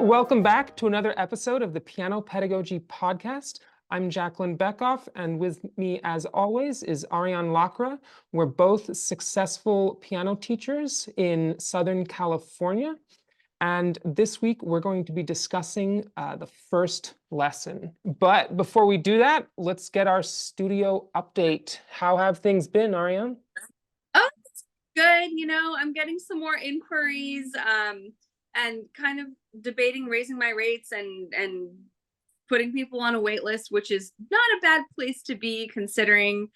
Welcome back to another episode of the Piano Pedagogy Podcast. I'm Jacqueline Beckoff, and with me, as always, is Arianne Lacra. We're both successful piano teachers in Southern California. And this week, we're going to be discussing the first lesson. But before we do that, let's get our studio update. How have things been, Arianne? Oh, it's good. I'm getting some more inquiries and kind of debating raising my rates and putting people on a wait list, which is not a bad place to be considering,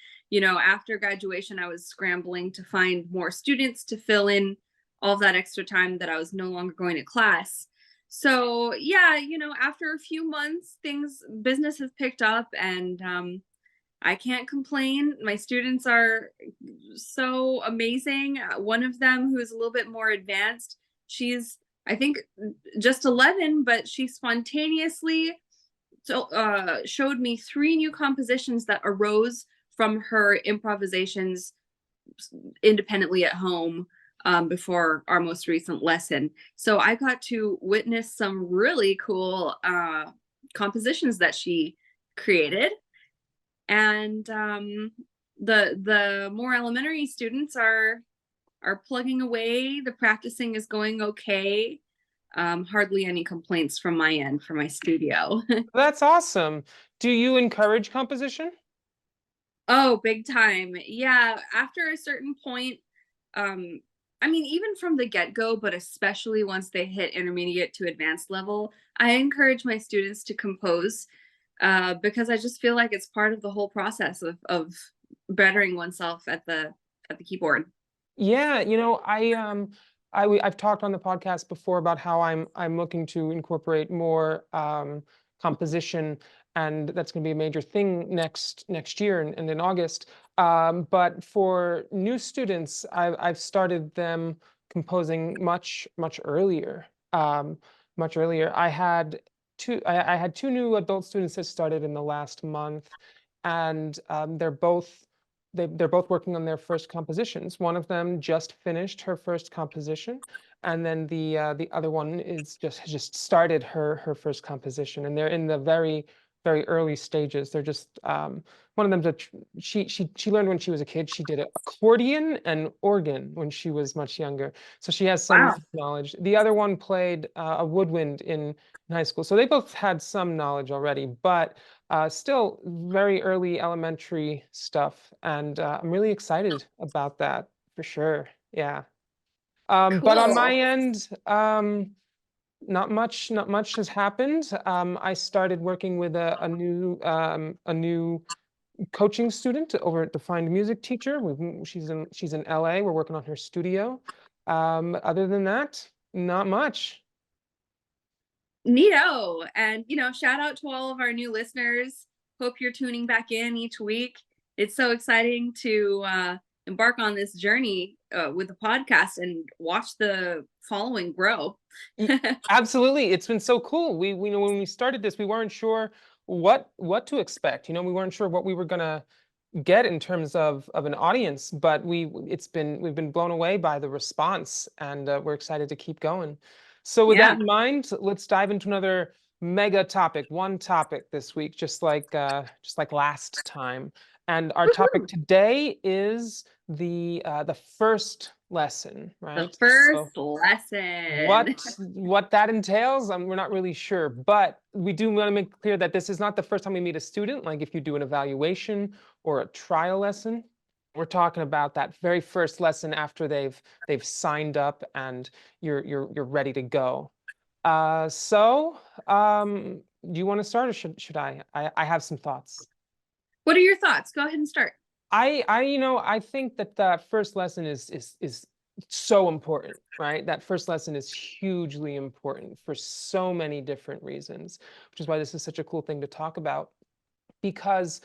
after graduation, I was scrambling to find more students to fill in all of that extra time that I was no longer going to class. So yeah, after a few months, business has picked up and I can't complain. My students are so amazing. One of them, who is a little bit more advanced, she's, I think, just 11, but she spontaneously showed me 3 new compositions that arose from her improvisations independently at home before our most recent lesson. So I got to witness some really cool compositions that she created. And the more elementary students are plugging away. The practicing is going okay. Hardly any complaints from my end for my studio. That's awesome. Do you encourage composition? Oh, big time. Yeah, after a certain point, even from the get-go, but especially once they hit intermediate to advanced level, I encourage my students to compose because I just feel like it's part of the whole process of bettering oneself at the keyboard. Yeah, I've talked on the podcast before about how I'm looking to incorporate more composition, and that's going to be a major thing next year and in August. But for new students, I've started them composing much earlier. Much earlier. I had 2 new adult students that started in the last month, and they're both working on their first compositions. One of them just finished her first composition, and then the other one has just started her first composition, and they're in the very early stages. They're just one of them. She learned when she was a kid. She did accordion and organ when she was much younger, so she has some Wow. knowledge. The other one played a woodwind in high school, so they both had some knowledge already, but still very early elementary stuff, and I'm really excited about that for sure. Yeah. But on my Cool. end, not much has happened. I started working with a new coaching student over at the Find Music Teacher. She's in LA. We're working on her studio. Other than that, not much. Neato. And, shout out to all of our new listeners. Hope you're tuning back in each week. It's so exciting to embark on this journey with the podcast and watch the following grow. Absolutely. It's been so cool. We know when we started this, we weren't sure what to expect. We weren't sure what we were gonna get in terms of an audience, but we've been blown away by the response, and we're excited to keep going. So with that Yeah. in mind, let's dive into another mega topic, one topic this week, just like last time. And our topic Woo-hoo. today is the first lesson, The right? So first lesson. what that entails, we're not really sure, but we do want to make clear that this is not the first time we meet a student. Like if you do an evaluation or a trial lesson, we're talking about that very first lesson after they've signed up and you're ready to go. Do you want to start, or should I? I have some thoughts. What are your thoughts? Go ahead and start. I think that that first lesson is so important, right? That first lesson is hugely important for so many different reasons, which is why this is such a cool thing to talk about. Because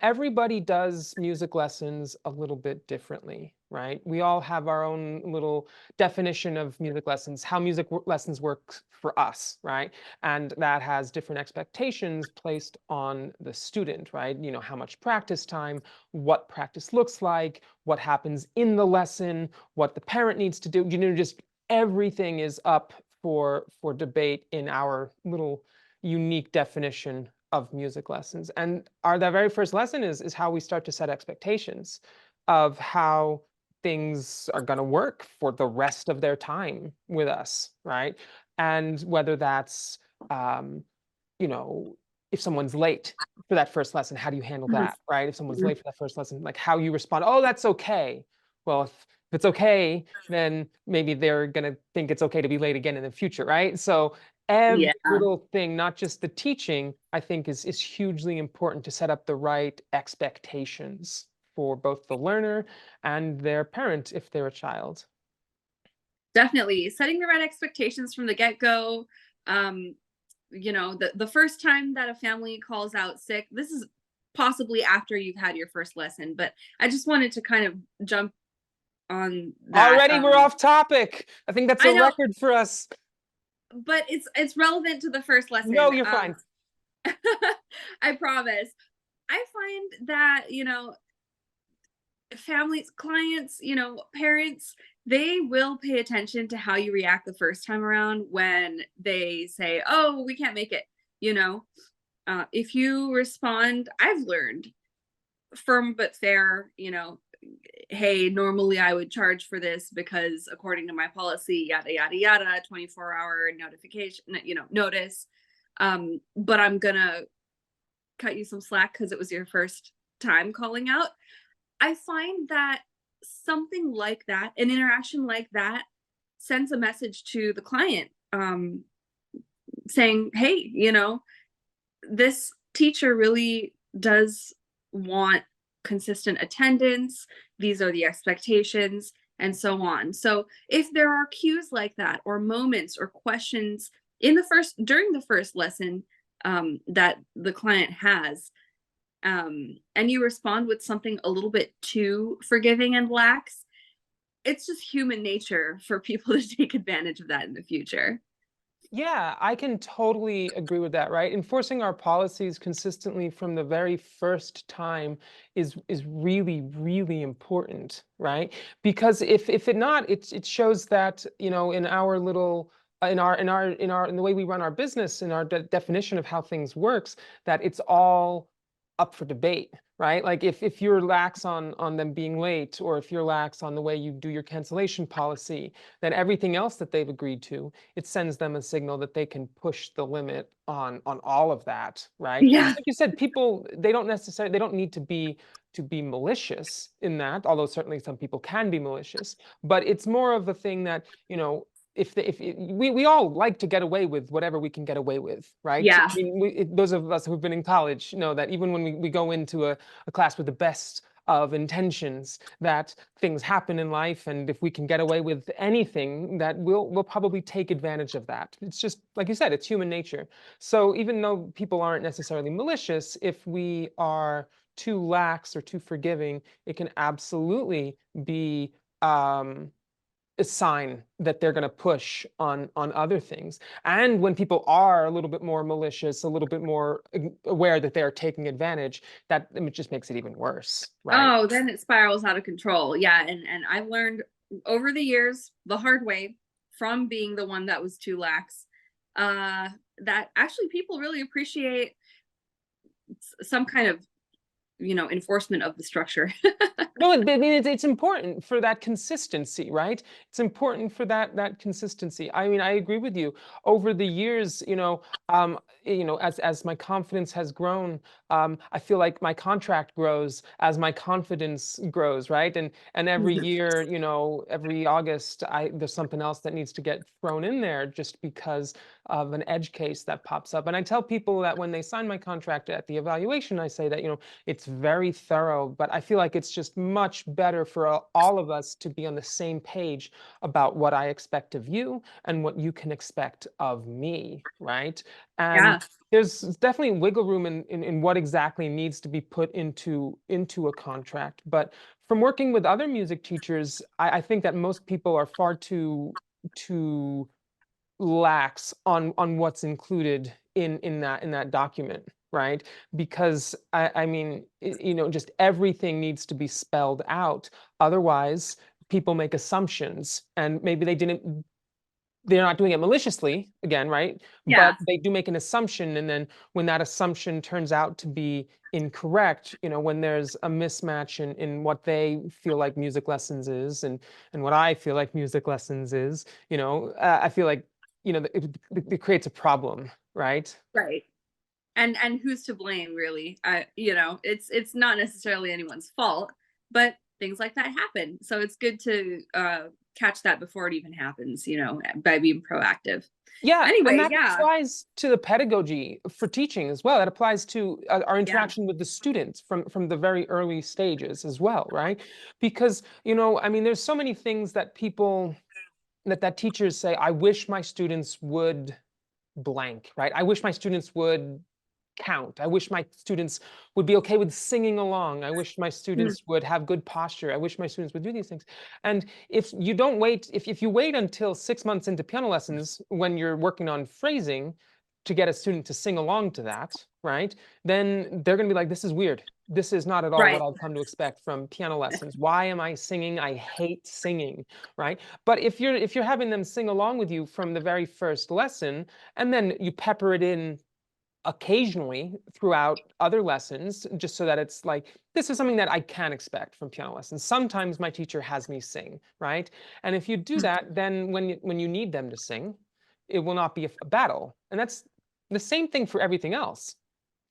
everybody does music lessons a little bit differently, right? We all have our own little definition of music lessons, how lessons work for us, right? And that has different expectations placed on the student, right? How much practice time, what practice looks like, what happens in the lesson, what the parent needs to do, just everything is up for debate in our little unique definition of music lessons. And that very first lesson is how we start to set expectations of how things are going to work for the rest of their time with us, right? And whether that's um, you know, if someone's late for that first lesson, how do you handle Mhm. that, right? If someone's Mhm. late for that first lesson, like how you respond, oh, that's okay. Well, if it's okay, then maybe they're gonna think it's okay to be late again in the future, right? So every Yeah, little thing, not just the teaching, I think is hugely important to set up the right expectations for both the learner and their parent if they're a child. definitely. Setting the right expectations from the get-go. Um, the first time that a family calls out sick, this is possibly after you've had your first lesson, but I just wanted to kind of jump on that. Already we're off topic. I think that's I a know, record for us. but it's relevant to the first lesson. No, you're fine. I promise. I find that, families, clients, parents, they will pay attention to how you react the first time around when they say, "Oh, we can't make it." You know, if you respond, I've learned firm but fair, hey, normally I would charge for this because according to my policy, yada, yada, yada, 24-hour notification, notice. But I'm going to cut you some slack because it was your first time calling out. I find that something like that, an interaction like that, sends a message to the client, saying, hey, this teacher really does want consistent attendance. These are the expectations, and so on. So if there are cues like that, or moments or questions during the first lesson, that the client has, and you respond with something a little bit too forgiving and lax, it's just human nature for people to take advantage of that in the future. Yeah, I can totally agree with that, right? Enforcing our policies consistently from the very first time is really, really important, right? Because if it not, it shows that, in our little in the way we run our business, in our definition of how things works, that it's all up for debate, right? Like if you're lax on them being late, or if you're lax on the way you do your cancellation policy, then everything else that they've agreed to, it sends them a signal that they can push the limit on all of that, right? Yeah. So like you said, people, they don't need to be malicious in that, although certainly some people can be malicious, but it's more of a thing that, we all like to get away with whatever we can get away with, right? Yeah. I mean, those of us who've been in college know that even when we go into a class with the best of intentions, that things happen in life, and if we can get away with anything, that we'll probably take advantage of that. It's just like you said, it's human nature. So even though people aren't necessarily malicious, if we are too lax or too forgiving, it can absolutely be a sign that they're going to push on other things. And when people are a little bit more malicious, a little bit more aware that they are taking advantage, that it just makes it even worse, right? Oh, then it spirals out of control. Yeah, and I've learned over the years the hard way from being the one that was too lax, that actually people really appreciate some kind of, enforcement of the structure. No, I mean it's important for that consistency, right? It's important for that consistency. I mean, I agree with you. Over the years, as my confidence has grown, I feel like my contract grows as my confidence grows, right? And every Mhm. year, every August, there's something else that needs to get thrown in there just because of an edge case that pops up. And I tell people that when they sign my contract at the evaluation, I say that, it's very thorough, but I feel like it's just much better for all of us to be on the same page about what I expect of you and what you can expect of me, right? And Yeah. there's definitely wiggle room in what exactly needs to be put into a contract. But from working with other music teachers, I think that most people are far too lax on what's included in that document, right? Because I mean, just everything needs to be spelled out. Otherwise, people make assumptions, and maybe they didn't they're not doing it maliciously, again, right? Yeah. But they do make an assumption, and then when that assumption turns out to be incorrect, when there's a mismatch in what they feel like music lessons is and what I feel like music lessons is, I feel like, it creates a problem, right? Right. And who's to blame, really? It's not necessarily anyone's fault, but things like that happen. So it's good to catch that before it even happens, by being proactive. Yeah, and Anyway, that yeah. applies to the pedagogy for teaching as well. That applies to our Yeah. interaction with the students from the very early stages as well, right? Because, I mean, there's so many things that teachers say, I wish my students would blank, right? I wish my students would count. I wish my students would be okay with singing along. I wish my Mhm. students would have good posture. I wish my students would do these things. And if you don't wait, if you wait until 6 months into piano lessons when you're working on phrasing to get a student to sing along to that, right? Then they're going to be like, this is weird. This is not at all what Right. I've come to expect from piano lessons. Why am I singing? I hate singing, right? But if you're having them sing along with you from the very first lesson, and then you pepper it in occasionally throughout other lessons, just so that it's like, this is something that I can expect from piano lessons. Sometimes my teacher has me sing, right? And if you do that, then when you need them to sing, it will not be a battle. And that's the same thing for everything else.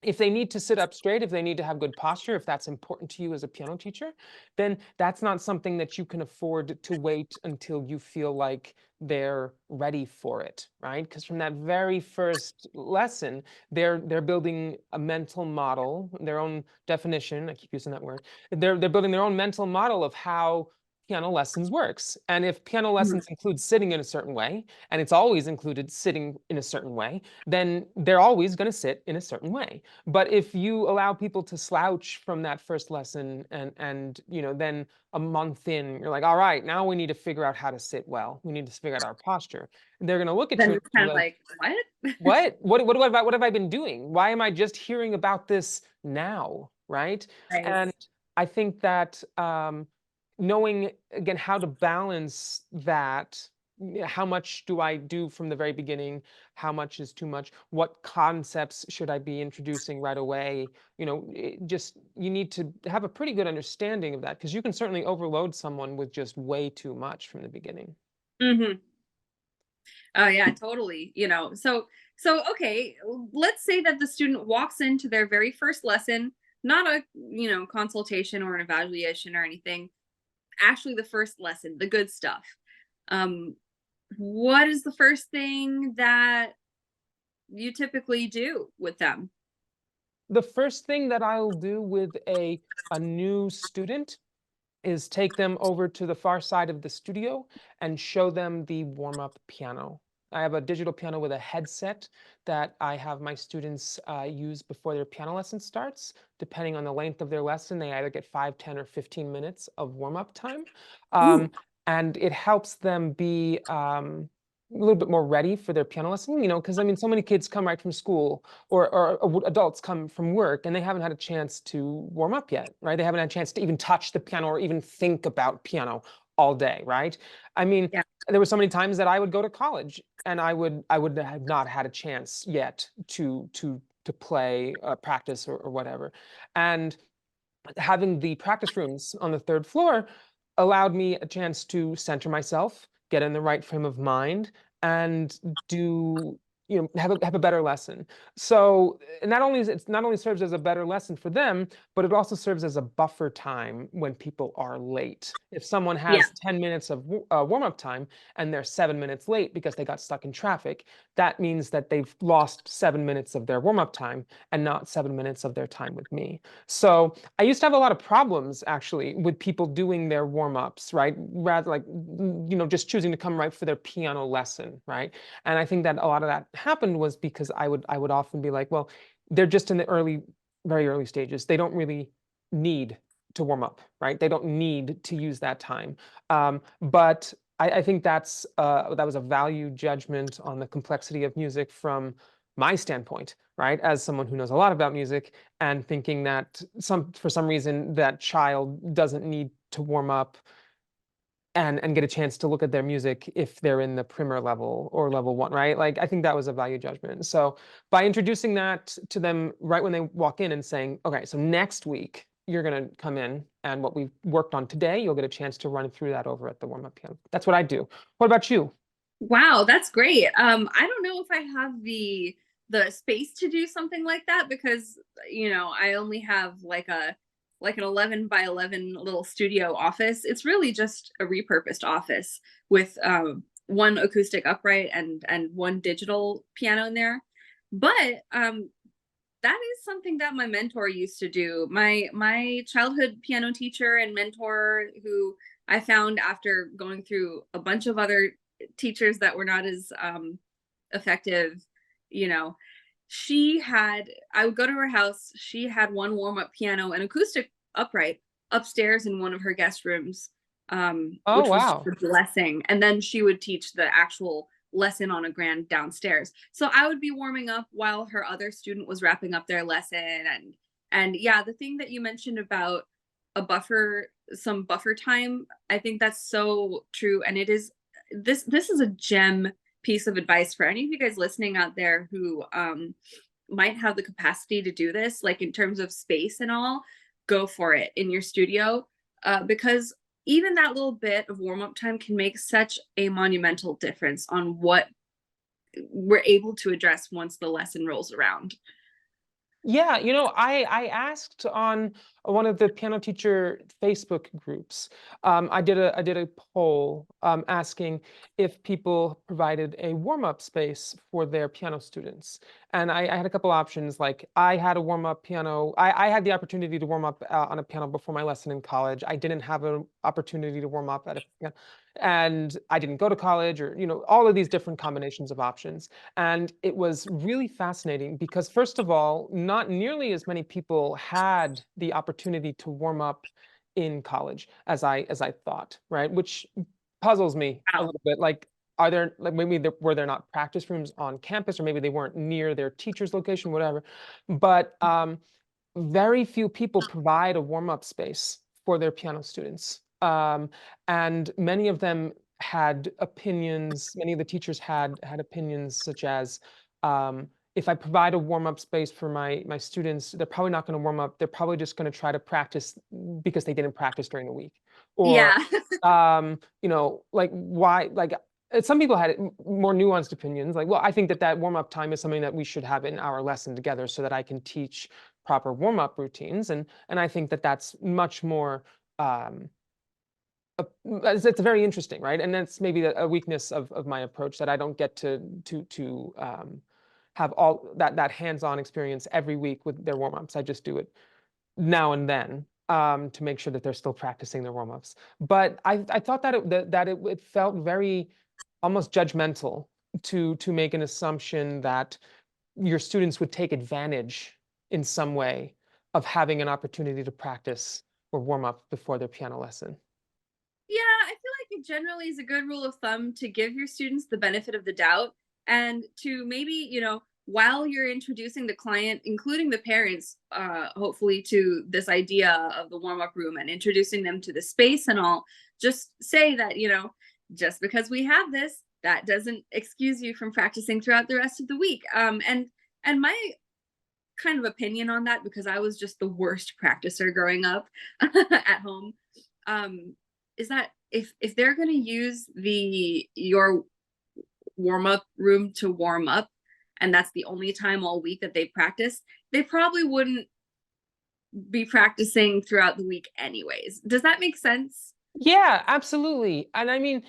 If they need to sit up straight, if they need to have good posture, if that's important to you as a piano teacher, then that's not something that you can afford to wait until you feel like they're ready for it, right? Because from that very first lesson, they're building a mental model, their own definition. I keep using that word. They're building their own mental model of how piano lessons works. And if piano Mhm. lessons include sitting in a certain way, and it's always included sitting in a certain way, then they're always going to sit in a certain way. But if you allow people to slouch from that first lesson, and then a month in, you're like, all right, now we need to figure out how to sit well. We need to figure out our posture. And they're going to look at Then you it's and kind be of like, like, what? what have I been doing? Why am I just hearing about this now, right? Right. And I think that knowing again how to balance that, how much do I do from the very beginning, how much is too much, what concepts should I be introducing right away, just you need to have a pretty good understanding of that, because you can certainly overload someone with just way too much from the beginning. Hmm. Oh yeah, totally. So okay, let's say that the student walks into their very first lesson, not a, consultation or an evaluation or anything, actually the first lesson, the good stuff. Um, what is the first thing that you typically do with them? The first thing that I'll do with a new student is take them over to the far side of the studio and show them the warm-up piano. I have a digital piano with a headset that I have my students use before their piano lesson starts. Depending on the length of their lesson, they either get 5, 10, or 15 minutes of warm-up time. Ooh, And it helps them be a little bit more ready for their piano lesson, because I mean, so many kids come right from school, or adults come from work, and they haven't had a chance to warm up yet, right? They haven't had a chance to even touch the piano or even think about piano all day, right? I mean, yeah, there were so many times that I would go to college and I would have not had a chance yet to play, practice, or whatever. And having the practice rooms on the third floor allowed me a chance to center myself, get in the right frame of mind, and do have a better lesson. So it not only serves as a better lesson for them, but it also serves as a buffer time when people are late. If someone yeah, has 10 minutes of warm-up time and they're 7 minutes late because they got stuck in traffic, that means that they've lost 7 minutes of their warm-up time and not 7 minutes of their time with me. So I used to have a lot of problems actually with people doing their warm-ups, right? Rather like, just choosing to come right for their piano lesson, right? And I think that a lot of that happened was because I would often be like, well, they're just in the very early stages. They don't really need to warm up, right? They don't need to use that time. But I think that was a value judgment on the complexity of music from my standpoint, right? As someone who knows a lot about music, and thinking that for some reason that child doesn't need to warm up and get a chance to look at their music if they're in the primer level or level one, right? Like, I think that was a value judgment. So by introducing that to them right when they walk in and saying, okay, so next week you're going to come in and what we've worked on today, you'll get a chance to run through that over at the warm-up piano. That's what I do. What about you? Wow, that's great. I don't know if I have the space to do something like that because I only have like an 11 by 11 little studio office. It's really just a repurposed office with one acoustic upright and one digital piano in there. But that is something that my mentor used to do. My childhood piano teacher and mentor, who I found after going through a bunch of other teachers that were not as effective, you know, I would go to her house. She had one warm-up piano and acoustic upright upstairs in one of her guest rooms, Oh, which was just wow. a blessing. And then she would teach the actual lesson on a grand downstairs. So I would be warming up while her other student was wrapping up their lesson. And yeah, the thing that you mentioned about some buffer time, I think that's so true. And it is this is a gem piece of advice for any of you guys listening out there who might have the capacity to do this, like in terms of space and all. Go for it in your studio, because even that little bit of warm-up time can make such a monumental difference on what we're able to address once the lesson rolls around. Yeah, I asked on one of the piano teacher Facebook groups. I did a poll asking if people provided a warm-up space for their piano students, and I had a couple options. Like, I had a warm-up piano. I had the opportunity to warm up on a piano before my lesson in college. I didn't have an opportunity to warm up at a piano, and I didn't go to college, or all of these different combinations of options. And it was really fascinating because, first of all, not nearly as many people had the opportunity to warm up in college as I thought, right? Which puzzles me a Wow. little bit. Like, are there, like, maybe were there not practice rooms on campus, or maybe they weren't near their teacher's location, whatever. But very few people provide a warm-up space for their piano students. And many of them had opinions. Many of the teachers had opinions such as, if I provide a warm-up space for my students, they're probably not going to warm up. They're probably just going to try to practice because they didn't practice during the week. Or, Yeah. like, why, like, some people had more nuanced opinions. Like, well, I think that warm-up time is something that we should have in our lesson together so that I can teach proper warm-up routines. And I think that that's much more, um, it's very interesting, right? And that's maybe a weakness of my approach, that I don't get to have all that hands-on experience every week with their warm-ups. I just do it now and then, to make sure that they're still practicing their warm-ups. But I thought that it felt very almost judgmental to make an assumption that your students would take advantage in some way of having an opportunity to practice or warm up before their piano lesson. Yeah, I feel like it generally is a good rule of thumb to give your students the benefit of the doubt and to maybe, while you're introducing the client, including the parents, hopefully to this idea of the warm up room and introducing them to the space and all, just say that, just because we have this, that doesn't excuse you from practicing throughout the rest of the week. And my kind of opinion on that, because I was just the worst practicer growing up at home, is that if they're going to use your warm up room to warm up, and that's the only time all week that they practice, they probably wouldn't be practicing throughout the week anyways. Does that make sense? Yeah, absolutely. And I mean,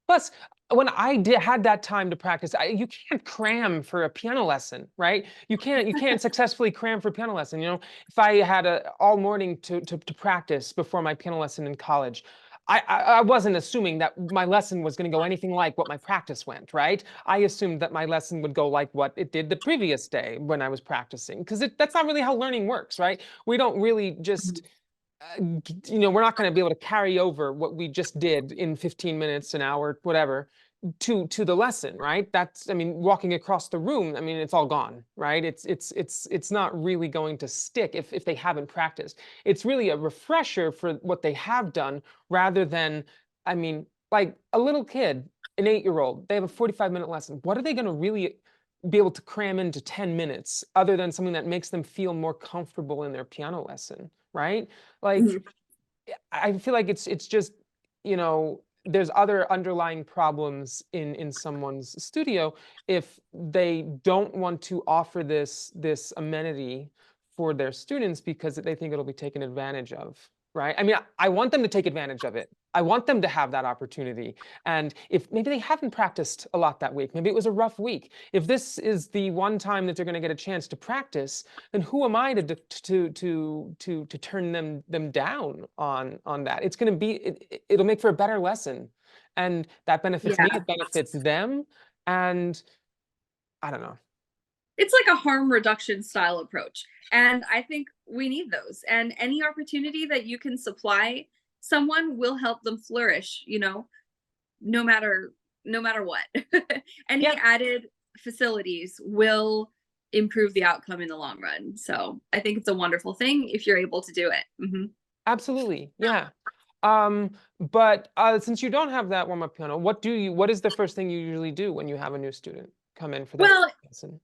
plus, when I had that time to practice, you can't cram for a piano lesson, right? You can't successfully cram for a piano lesson. If I had all morning to practice before my piano lesson in college, I wasn't assuming that my lesson was going to go anything like what my practice went, right? I assumed that my lesson would go like what it did the previous day when I was practicing, because that's not really how learning works, right? We don't really just we're not going to be able to carry over what we just did in 15 minutes, an hour, whatever, to the lesson, right? That's, I mean, walking across the room, I mean, it's all gone, right? It's not really going to stick if they haven't practiced. It's really a refresher for what they have done rather than, I mean, like a little kid, an 8-year-old, they have a 45-minute lesson. What are they going to really be able to cram into 10 minutes other than something that makes them feel more comfortable in their piano lesson, right? Like, Mhm. I feel like it's just, you know, there's other underlying problems in someone's studio if they don't want to offer this amenity for their students because they think it'll be taken advantage of, right? I mean, I want them to take advantage of it. I want them to have that opportunity. And if maybe they haven't practiced a lot that week, maybe it was a rough week. If this is the one time that they're going to get a chance to practice, then who am I to turn them down on that? It's going to be it'll make for a better lesson, and that benefits me. Yeah. It benefits them, and I don't know. It's like a harm reduction style approach. And I think we need those. And any opportunity that you can supply someone will help them flourish, no matter what. Any Yeah, added facilities will improve the outcome in the long run. So I think it's a wonderful thing if you're able to do it. absolutely. Yeah. But since you don't have that warm-up piano, what is the first thing you usually do when you have a new student come in for their Well, lesson?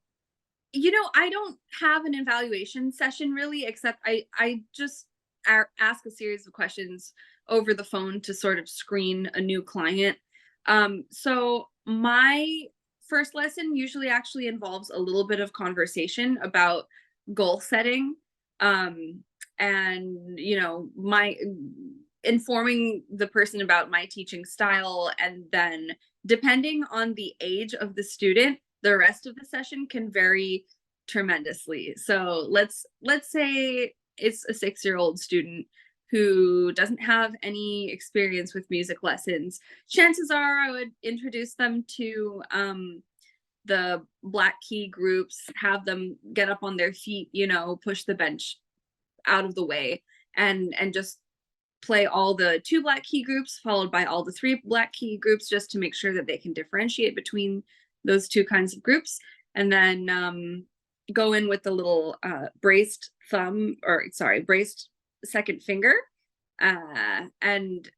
I don't have an evaluation session really, except I just ask a series of questions over the phone to sort of screen a new client. So my first lesson usually actually involves a little bit of conversation about goal setting, and my informing the person about my teaching style, and then depending on the age of the student, the rest of the session can vary tremendously. So let's say it's a 6-year-old student who doesn't have any experience with music lessons. Chances are I would introduce them to the black key groups, have them get up on their feet, push the bench out of the way, and just play all the 2 black key groups followed by all the 3 black key groups, just to make sure that they can differentiate between those 2 kinds of groups. And then go in with the little braced second finger, and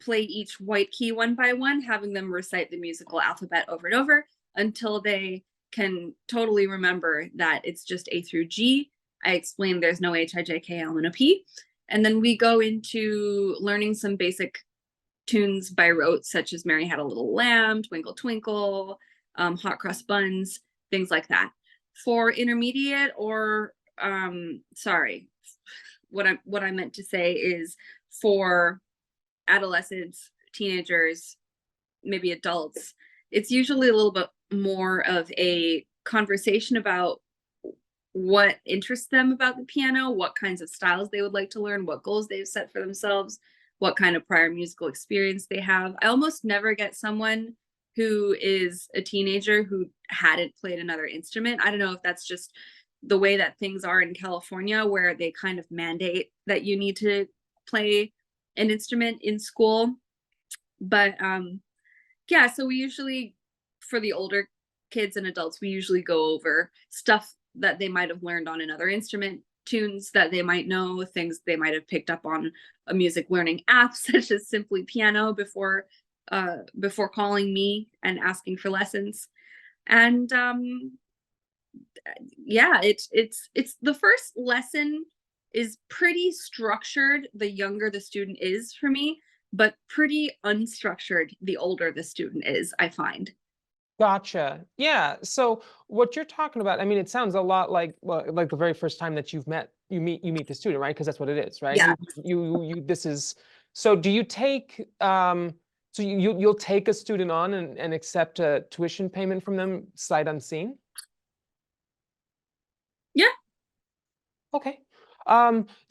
play each white key one by one, having them recite the musical alphabet over and over until they can totally remember that it's just A through G. I explain there's no H, I, J, K, L, and a P. And then we go into learning some basic tunes by rote, such as Mary Had a Little Lamb, Twinkle Twinkle, Hot Cross Buns, things like that. For intermediate, or what I meant to say is for adolescents, teenagers, maybe adults, it's usually a little bit more of a conversation about what interests them about the piano, what kinds of styles they would like to learn, what goals they've set for themselves, what kind of prior musical experience they have. I almost never get someone who is a teenager who hadn't played another instrument. I don't know if that's just the way that things are in California, where they kind of mandate that you need to play an instrument in school. But yeah, so we usually, for the older kids and adults, we usually go over stuff that they might have learned on another instrument, tunes that they might know, things they might have picked up on a music learning app such as Simply Piano before calling me and asking for lessons. And yeah, it's the first lesson is pretty structured the younger the student is for me, but pretty unstructured the older the student is, I find. Gotcha. Yeah. So what you're talking about, I mean, it sounds a lot like, well, like the very first time that you meet the student, right? Because that's what it is, right? Yeah. This is, so do you take so you'll take a student on and accept a tuition payment from them sight unseen? Yeah. Okay.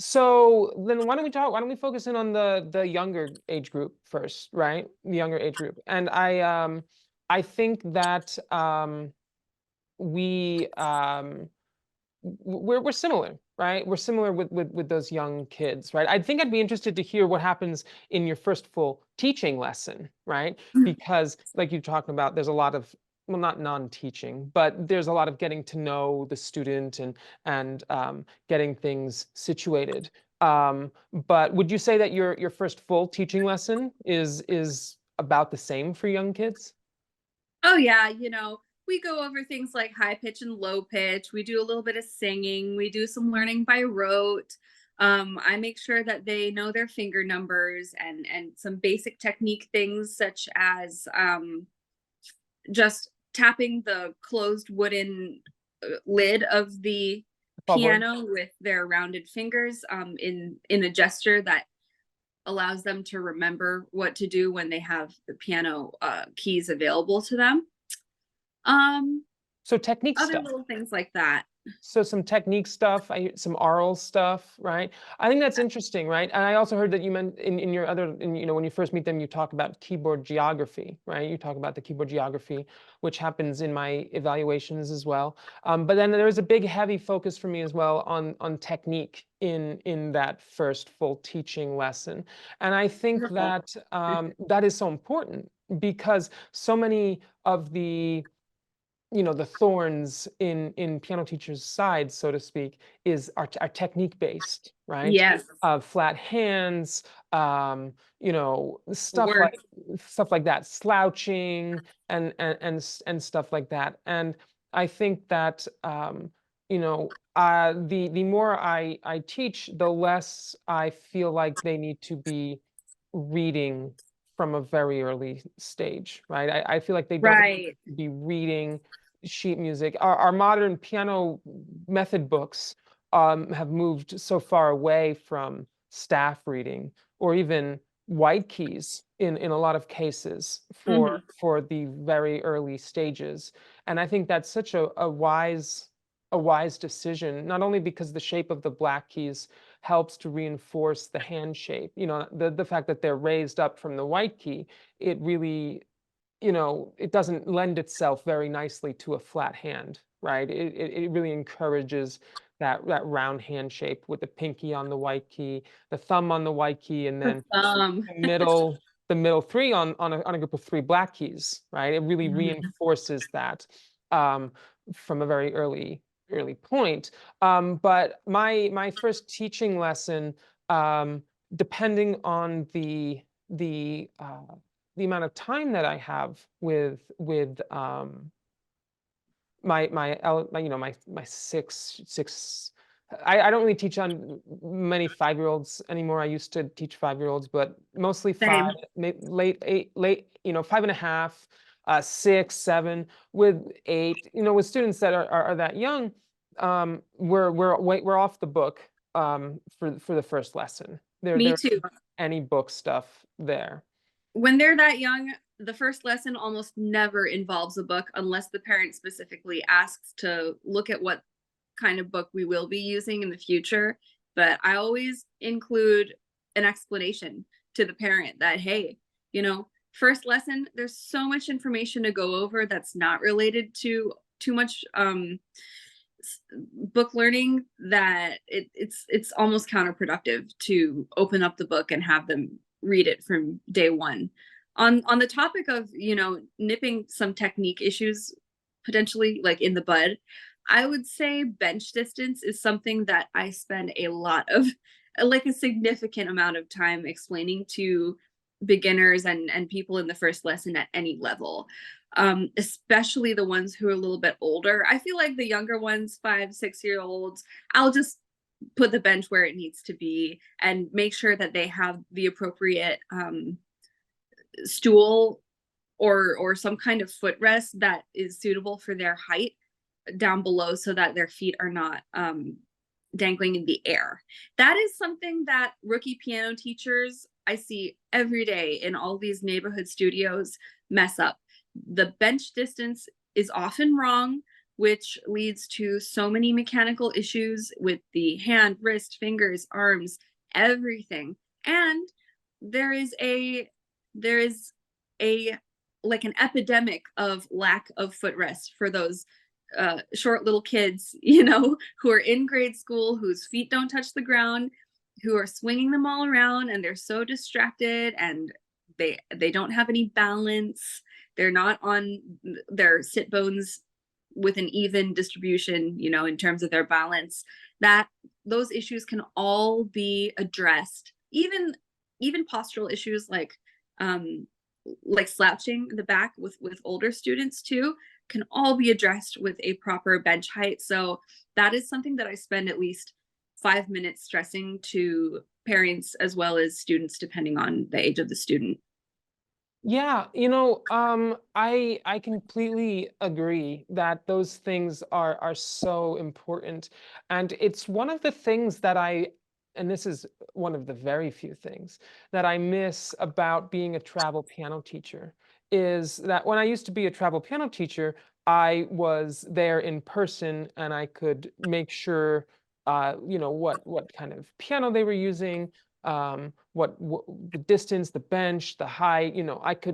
So then why don't we focus in on the younger age group first, right? The younger age group. And I think that we we're similar, right? We're similar with those young kids, right? I think I'd be interested to hear what happens in your first full teaching lesson, right? Because like you're talking about, there's a lot of, well, not non-teaching, but there's a lot of getting to know the student and getting things situated. But would you say that your first full teaching lesson is about the same for young kids? Oh yeah, we go over things like high pitch and low pitch. We do a little bit of singing. We do some learning by rote. I make sure that they know their finger numbers and some basic technique things such as just tapping the closed wooden lid of the Fallboard. piano with their rounded fingers in a gesture that allows them to remember what to do when they have the piano keys available to them. Um, So technique Other stuff. little things like that. So some technique stuff, some aural stuff, right? I think that's interesting, right? And I also heard that you meant in your other, when you first meet them, you talk about keyboard geography, right? You talk about the keyboard geography, which happens in my evaluations as well. But then there is a big, heavy focus for me as well on technique in that first full teaching lesson. And I think that that is so important because so many of the thorns in piano teachers' sides, so to speak, are technique based, right? Yes. Flat hands, Work. stuff like that, slouching and stuff like that. And I think that the more I teach, the less I feel like they need to be reading from a very early stage, right? I feel like they don't need Right. to be reading sheet music. Our modern piano method books have moved so far away from staff reading or even white keys in a lot of cases Hmm. for the very early stages. And I think that's such a wise decision, not only because the shape of the black keys helps to reinforce the hand shape, the fact that they're raised up from the white key, it really it doesn't lend itself very nicely to a flat hand, right? It really encourages that round hand shape with the pinky on the white key, the thumb on the white key, and then Um, the middle three on a group of three black keys, right? It really reinforces that um, from a very early point. But my first teaching lesson, depending on the amount of time that I have with my six. I don't really teach on many 5-year-olds anymore. I used to teach 5-year-olds, but mostly five, Same. late eight, 5.5, 6, 7, with 8. With students that are that young, we're off the book for the first lesson. Me There too. isn't any book stuff there. When they're that young, the first lesson almost never involves a book unless the parent specifically asks to look at what kind of book we will be using in the future. But I always include an explanation to the parent that, hey, first lesson, there's so much information to go over that's not related to too much book learning that it's almost counterproductive to open up the book and have them read it from day one. On the topic of nipping some technique issues potentially like in the bud, I would say bench distance is something that I spend a lot of like a significant amount of time explaining to beginners and people in the first lesson at any level, especially the ones who are a little bit older. I feel like the younger ones, 5, 6 year olds, I'll just put the bench where it needs to be and make sure that they have the appropriate stool or some kind of footrest that is suitable for their height down below so that their feet are not dangling in the air. That is something that rookie piano teachers I see every day in all these neighborhood studios mess up. The bench distance is often wrong, which leads to so many mechanical issues with the hand, wrist, fingers, arms, everything. And there is a like an epidemic of lack of footrest for those short little kids, you know, who are in grade school, whose feet don't touch the ground, who are swinging them all around, and they're so distracted, and they don't have any balance. They're not on their sit bones with an even distribution, you know, in terms of their balance. That those issues can all be addressed. Even postural issues like slouching in the back with older students too can all be addressed with a proper bench height. So that is something that I spend at least 5 minutes stressing to parents as well as students, depending on the age of the student. Yeah, I completely agree that those things are so important. And it's one of the things that and this is one of the very few things that I miss about being a travel piano teacher, is that when I used to be a travel piano teacher, I was there in person and I could make sure what kind of piano they were using, what the distance, the bench, the height,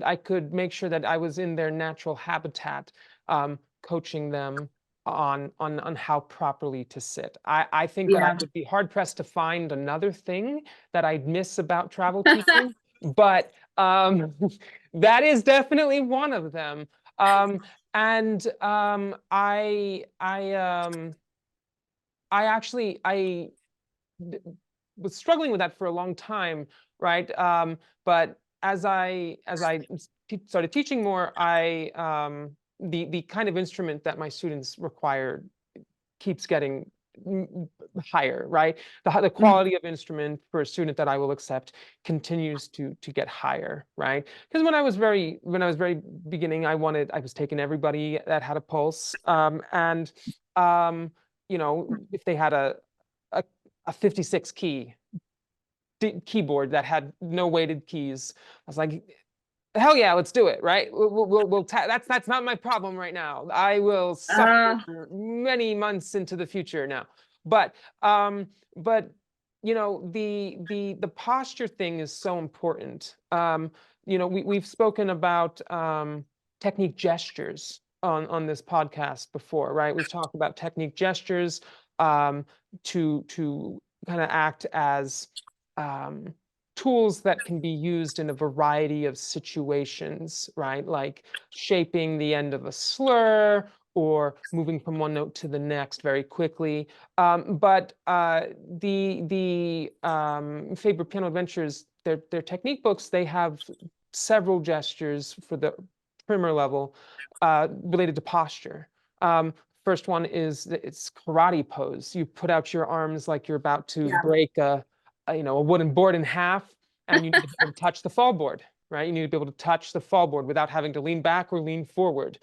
I could make sure that I was in their natural habitat, coaching them on how properly to sit. I think that I Yeah. would be hard pressed to find another thing that I'd miss about travel teaching, but that is definitely one of them. And I actually d- was struggling with that for a long time, right? But as I started teaching more, the kind of instrument that my students require keeps getting higher, right? The Mhm. quality of instrument for a student that I will accept continues to get higher, right? Because when I was very beginning, I was taking everybody that had a pulse, and um, if they had a, a 56 key keyboard that had no weighted keys, I was like, hell yeah, let's do it, right? That's not my problem right now. I will suffer Uh, many months into the future now. But um, but the posture thing is so important. We've spoken about technique gestures on this podcast before, right? We've talked about technique gestures, to kind of act as um, tools that can be used in a variety of situations, right? Like shaping the end of a slur or moving from one note to the next very quickly. But the Faber Piano Adventures, their technique books, they have several gestures for the primer level related to posture. First one is it's karate pose. You put out your arms like you're about to yeah. break a wooden board in half, and you need to be able to touch the fall board, right? You need to be able to touch the fall board without having to lean back or lean forward,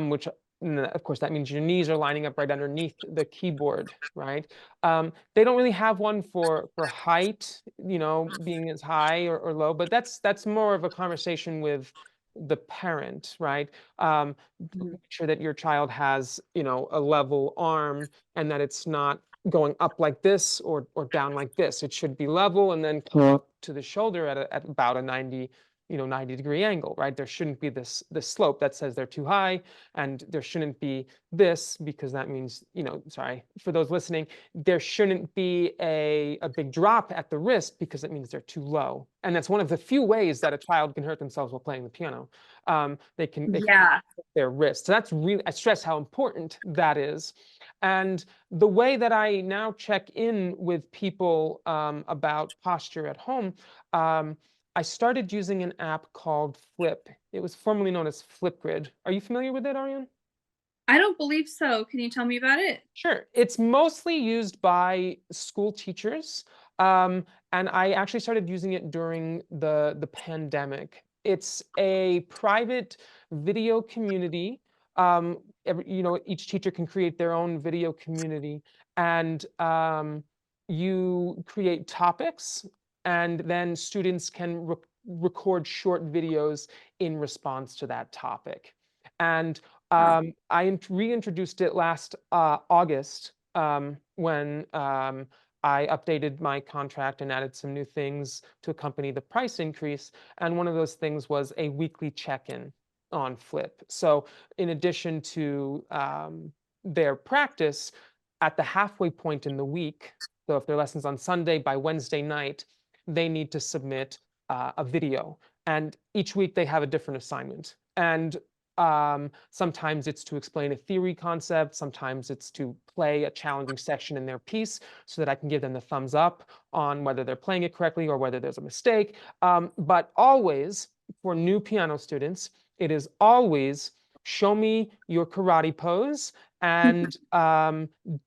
which of course that means your knees are lining up right underneath the keyboard, right? They don't really have one for height, being as high or low, but that's more of a conversation with the parent, right? Mhm. Make sure that your child has, a level arm, and that it's not going up like this or down like this. It should be level and then come up to the shoulder at about a 90 degree angle, right? There shouldn't be this slope that says they're too high, and there shouldn't be this, because that means, sorry for those listening, there shouldn't be a big drop at the wrist, because it means they're too low. And that's one of the few ways that a child can hurt themselves while playing the piano. They can Yeah. hurt their wrist. So that's really, I stress how important that is. And the way that I now check in with people about posture at home, I started using an app called Flip. It was formerly known as Flipgrid. Are you familiar with it, Ariane? I don't believe so. Can you tell me about it? Sure. It's mostly used by school teachers, and I actually started using it during the pandemic. It's a private video community. Each teacher can create their own video community, and you create topics, and then students can record short videos in response to that topic. And Huh. I reintroduced it last August, when I updated my contract and added some new things to accompany the price increase. And one of those things was a weekly check-in on Flip. So in addition to their practice at the halfway point in the week. So if their lesson's on Sunday, by Wednesday night, they need to submit a video. And each week they have a different assignment. And sometimes it's to explain a theory concept. Sometimes it's to play a challenging section in their piece so that I can give them the thumbs up on whether they're playing it correctly or whether there's a mistake. But always, for new piano students, it is always show me your karate pose and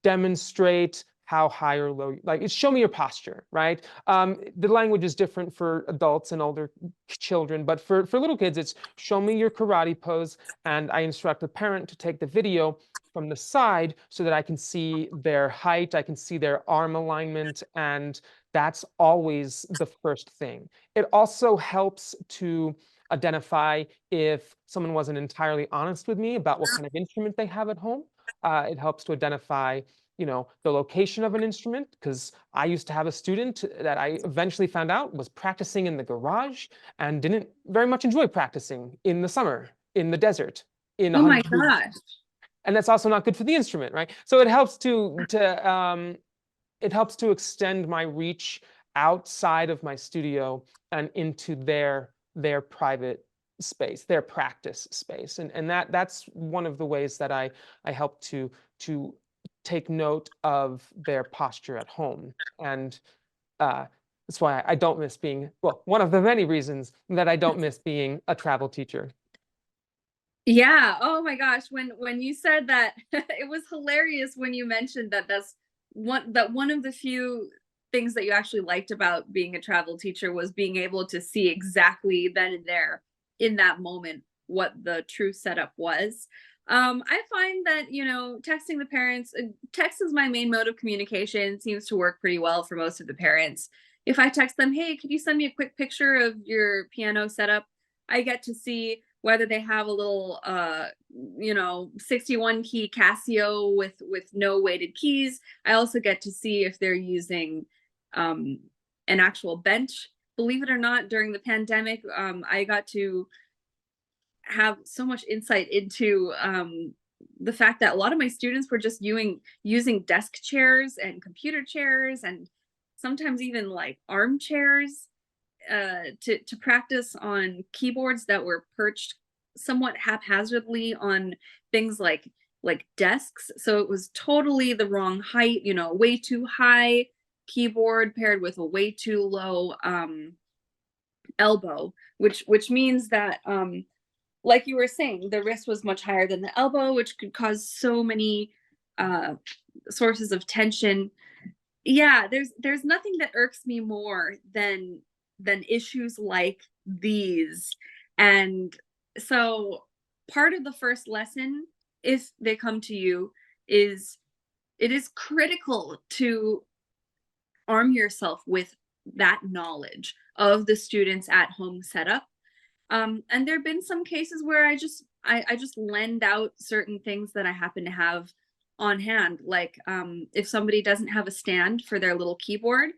demonstrate how high or low, like it's show me your posture, right? The language is different for adults and older children, but for little kids, it's show me your karate pose. And I instruct the parent to take the video from the side so that I can see their height, I can see their arm alignment, and that's always the first thing. It also helps to identify if someone wasn't entirely honest with me about what kind of instrument they have at home. It helps to identify, the location of an instrument, because I used to have a student that I eventually found out was practicing in the garage and didn't very much enjoy practicing in the summer, in the desert, in Oh my 100 degrees. gosh. And that's also not good for the instrument, right? So it helps to extend my reach outside of my studio and into their private space, their practice space. And that's one of the ways that I help to take note of their posture at home. And that's why I don't miss being, well, one of the many reasons that I don't miss being a travel teacher. Yeah. Oh my gosh. When you said that, it was hilarious when you mentioned that one of the few things that you actually liked about being a travel teacher was being able to see exactly then and there in that moment what the true setup was. I find that, texting the parents, text is my main mode of communication, seems to work pretty well for most of the parents. If I text them, hey, could you send me a quick picture of your piano setup? I get to see whether they have a little 61 key Casio with no weighted keys. I also get to see if they're using an actual bench. Believe it or not, during the pandemic, I got to have so much insight into the fact that a lot of my students were just using desk chairs and computer chairs and sometimes even like armchairs to practice on keyboards that were perched somewhat haphazardly on things like desks. So it was totally the wrong height, way too high keyboard paired with a way too low elbow, which means that like you were saying, the wrist was much higher than the elbow, which could cause so many sources of tension. Yeah, there's nothing that irks me more than issues like these. And so part of the first lesson, if they come to you, is it is critical to arm yourself with that knowledge of the student's at-home setup. And there have been some cases where I just lend out certain things that I happen to have on hand. Like if somebody doesn't have a stand for their little keyboard,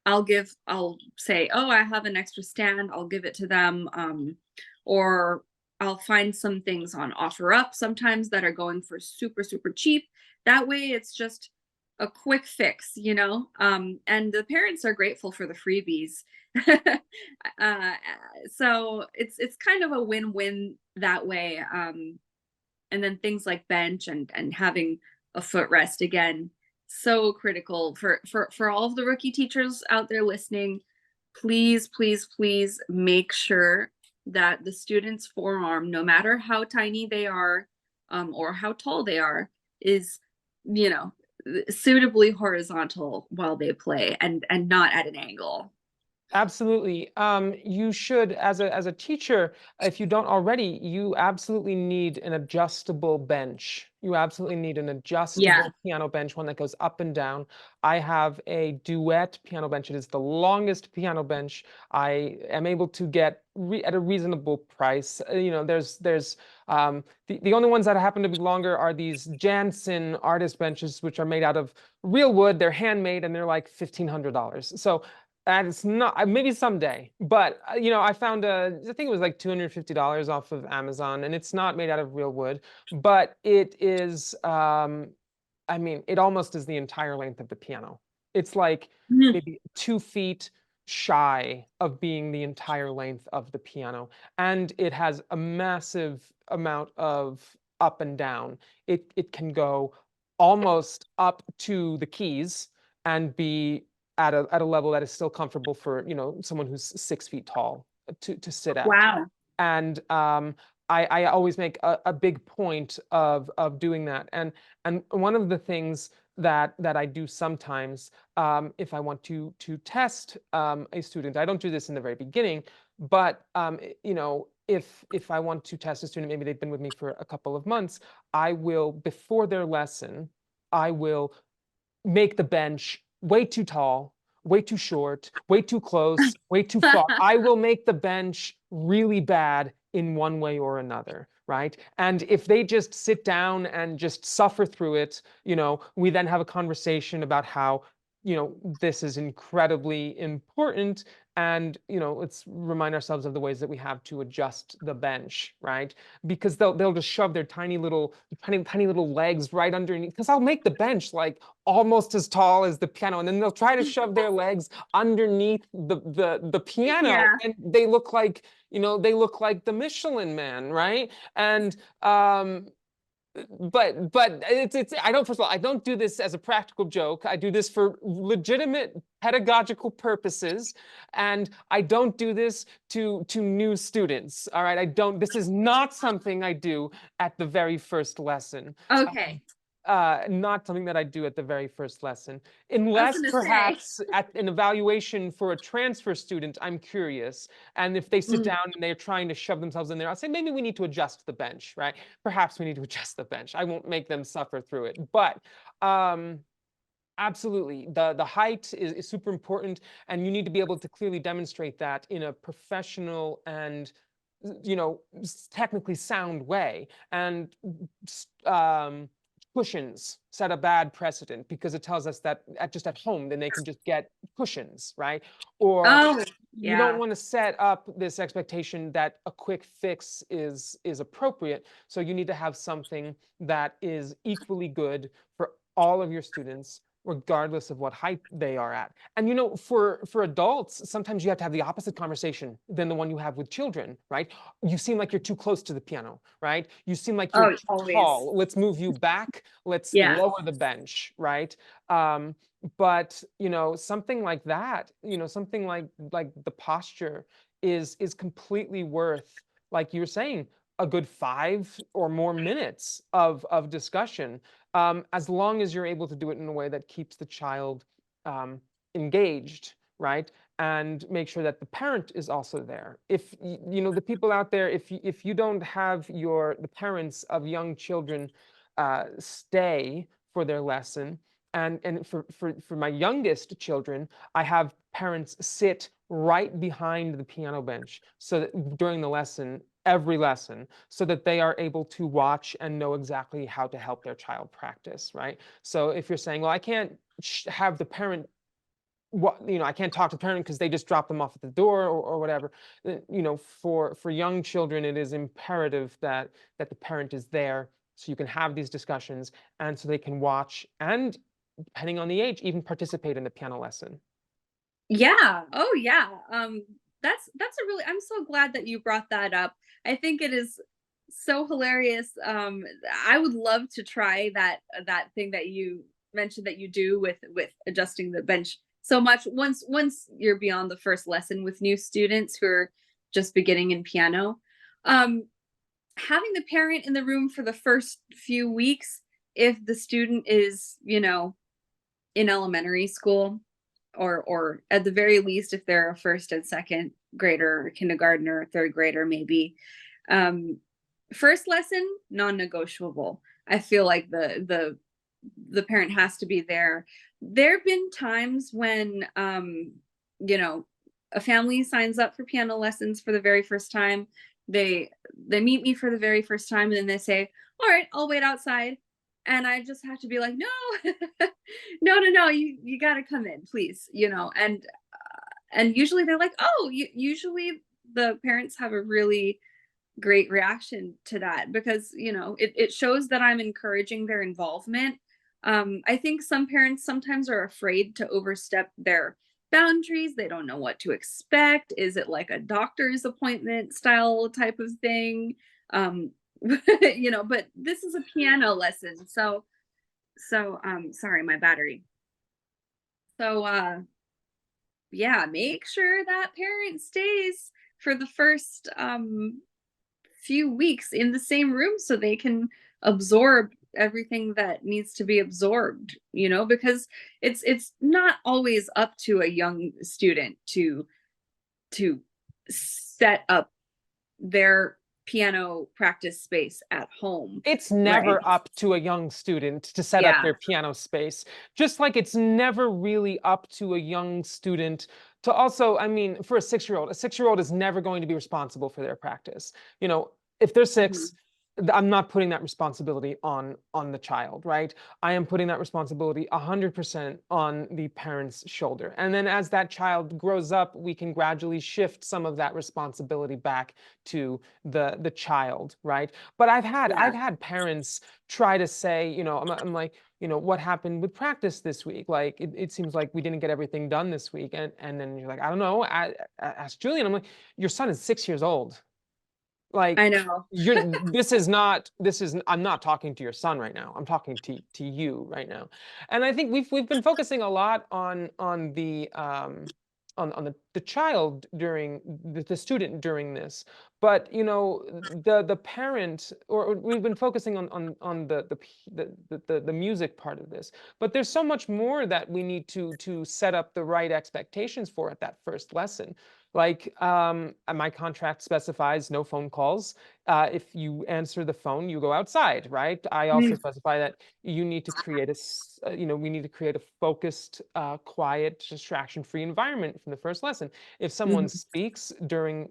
I'll say, oh, I have an extra stand. I'll give it to them. Or I'll find some things on OfferUp sometimes that are going for super, super cheap. That way it's just a quick fix, and the parents are grateful for the freebies. So it's kind of a win-win that way. And then things like bench and having a footrest, again, so critical for all of the rookie teachers out there listening. Please, please, please make sure that the student's forearm, no matter how tiny they are or how tall they are, is suitably horizontal while they play and not at an angle. Absolutely. You should, as a teacher, if you don't already, you absolutely need an adjustable bench. You absolutely need an adjustable piano bench, one that goes up and down. I have a duet piano bench. It is the longest piano bench I am able to get at a reasonable price. There's the only ones that happen to be longer are these Jansen artist benches, which are made out of real wood. They're handmade and they're like $1,500. So And it's not, maybe someday, but I found I think it was like $250 off of Amazon, and it's not made out of real wood, but it is, I mean, it almost is the entire length of the piano. It's like Mhm. maybe 2 feet shy of being the entire length of the piano. And it has a massive amount of up and down. It can go almost up to the keys and be at a level that is still comfortable for, someone who's 6 feet tall to sit at. Wow. And I always make a big point of doing that. And one of the things that I do sometimes, if I want to test a student, I don't do this in the very beginning, but if I want to test a student, maybe they've been with me for a couple of months, I will, before their lesson, I will make the bench way too tall, way too short, way too close, way too far. I will make the bench really bad in one way or another, right? And if they just sit down and just suffer through it, we then have a conversation about how, this is incredibly important. And, let's remind ourselves of the ways that we have to adjust the bench, right? Because they'll just shove their tiny little legs right underneath. Because I'll make the bench like almost as tall as the piano, and then they'll try to shove their legs underneath the piano, Yeah. and they look like the Michelin Man, right? And but it's I don't, first of all, I don't do this as a practical joke. I do this for legitimate pedagogical purposes, and I don't do this to new students. All right, I don't. This is not something I do at the very first lesson. Okay. Not something that I do at the very first lesson, I was unless gonna say. perhaps at an evaluation for a transfer student, I'm curious. And if they sit Mm. down and they're trying to shove themselves in there, I'll say, maybe we need to adjust the bench, right? Perhaps we need to adjust the bench. I won't make them suffer through it. But absolutely, the height is super important, and you need to be able to clearly demonstrate that in a professional and technically sound way. And cushions set a bad precedent, because it tells us that just at home, then they can just get cushions, right? Or Oh, you don't yeah. want to set up this expectation that a quick fix is appropriate. So you need to have something that is equally good for all of your students, regardless of what height they are at. And for adults, sometimes you have to have the opposite conversation than the one you have with children, right? You seem like you're too close to the piano, right? You seem like you're Oh, too always. tall. Let's move you back. Let's Yeah. lower the bench, right? But something like that, something like the posture is completely worth, like you were saying, a good 5 or more minutes of discussion, as long as you're able to do it in a way that keeps the child engaged, right? And make sure that the parent is also there. If the people out there, if you don't have the parents of young children stay for their lesson, and for my youngest children, I have parents sit right behind the piano bench, so that during the lesson, every lesson, so that they are able to watch and know exactly how to help their child practice, right? So if you're saying, well, I can't have the parent, I can't talk to the parent because they just drop them off at the door, or whatever. For young children, it is imperative that the parent is there, so you can have these discussions, and so they can watch, and depending on the age, even participate in the piano lesson. Yeah. Oh, yeah. That's a really, I'm so glad that you brought that up. I think it is so hilarious. I would love to try that thing that you mentioned that you do with adjusting the bench so much once you're beyond the first lesson with new students who are just beginning in piano. Um, Having the parent in the room for the first few weeks, if the student is, in elementary school, or at the very least if they're a first and second grader, or kindergartner, third grader maybe, um first lesson non-negotiable. I feel like the parent has to be there. There have been times when you know a family signs up for piano lessons for the very first time. They meet me for the very first time, and then they say, all right, I'll wait outside. And I just have to be like, no, no, no, no, you got to come in, please, and And usually they're like, oh, usually the parents have a really great reaction to that, because it shows that I'm encouraging their involvement. I think some parents sometimes are afraid to overstep their boundaries. They don't know what to expect. Is it like a doctor's appointment style type of thing? um but this is a piano lesson, sorry, my battery. So yeah, make sure that parent stays for the first few weeks in the same room so they can absorb everything that needs to be absorbed, because it's not always up to a young student to set up their piano practice space at home, It's right? never up to a young student to set up Yeah. their piano space. Just like it's never really up to a young student to also, I mean, for a 6-year-old is never going to be responsible for their practice. If they're Mhm. 6, I'm not putting that responsibility on the child, right? I am putting that responsibility 100% on the parent's shoulder. And then as that child grows up, we can gradually shift some of that responsibility back to the child, right? But I've Yeah. had parents try to say, I'm like, what happened with practice this week? Like, it seems like we didn't get everything done this week. And then you're like, I don't know. Ask Julian. I'm like, your son is 6 years old. Like, I know. I'm not talking to your son right now. I'm talking to you right now. And I think we've been focusing a lot on the child during the student during this. But the parent, or we've been focusing on the music part of this. But there's so much more that we need to set up the right expectations for at that first lesson. Like, my contract specifies no phone calls. If you answer the phone, you go outside, right? I also Mm. specify that you need to create we need to create a focused, quiet, distraction-free environment from the first lesson. If someone Mhm. speaks during,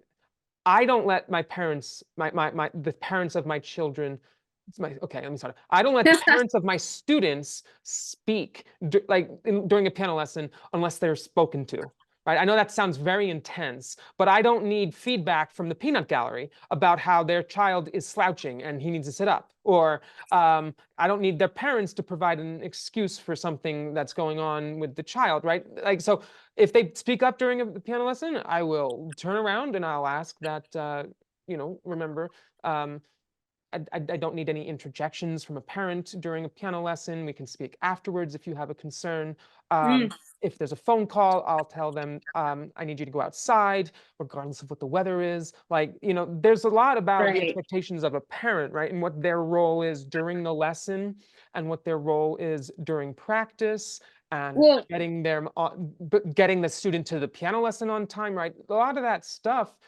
I don't let my parents, the parents of my children, okay, let me start. I don't let the parents of my students speak during a piano lesson unless they're spoken to. Right? I know that sounds very intense, but I don't need feedback from the peanut gallery about how their child is slouching and he needs to sit up. Or I don't need their parents to provide an excuse for something that's going on with the child, right? Like, so if they speak up during a piano lesson, I will turn around and I'll ask that, remember, um, I don't need any interjections from a parent during a piano lesson. We can speak afterwards if you have a concern. Mm. If there's a phone call, I'll tell them, I need you to go outside, regardless of what the weather is. Like, there's a lot about the Right. expectations of a parent, right? And what their role is during the lesson and what their role is during practice and Well, getting the student to the piano lesson on time, right? A lot of that stuff,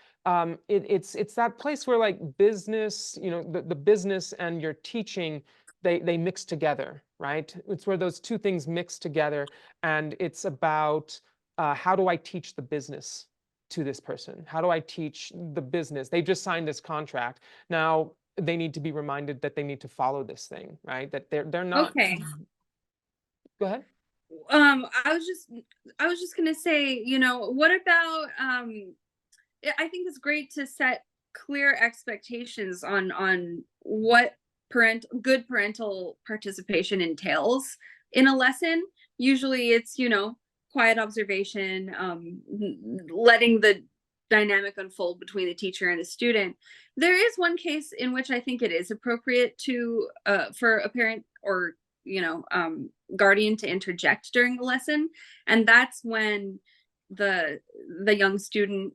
it's that place where, like, business, the business and your teaching, they mix together, right? It's where those two things mix together, and it's about, how do I teach the business to this person? How do I teach the business? They just signed this contract. Now they need to be reminded that they need to follow this thing, right? That they're not. okay. Go ahead. I was just gonna say, what about I think it's great to set clear expectations on what good parental participation entails in a lesson. Usually it's, quiet observation, letting the dynamic unfold between the teacher and the student. There is one case in which I think it is appropriate to for a parent or guardian to interject during the lesson, and that's when the the young student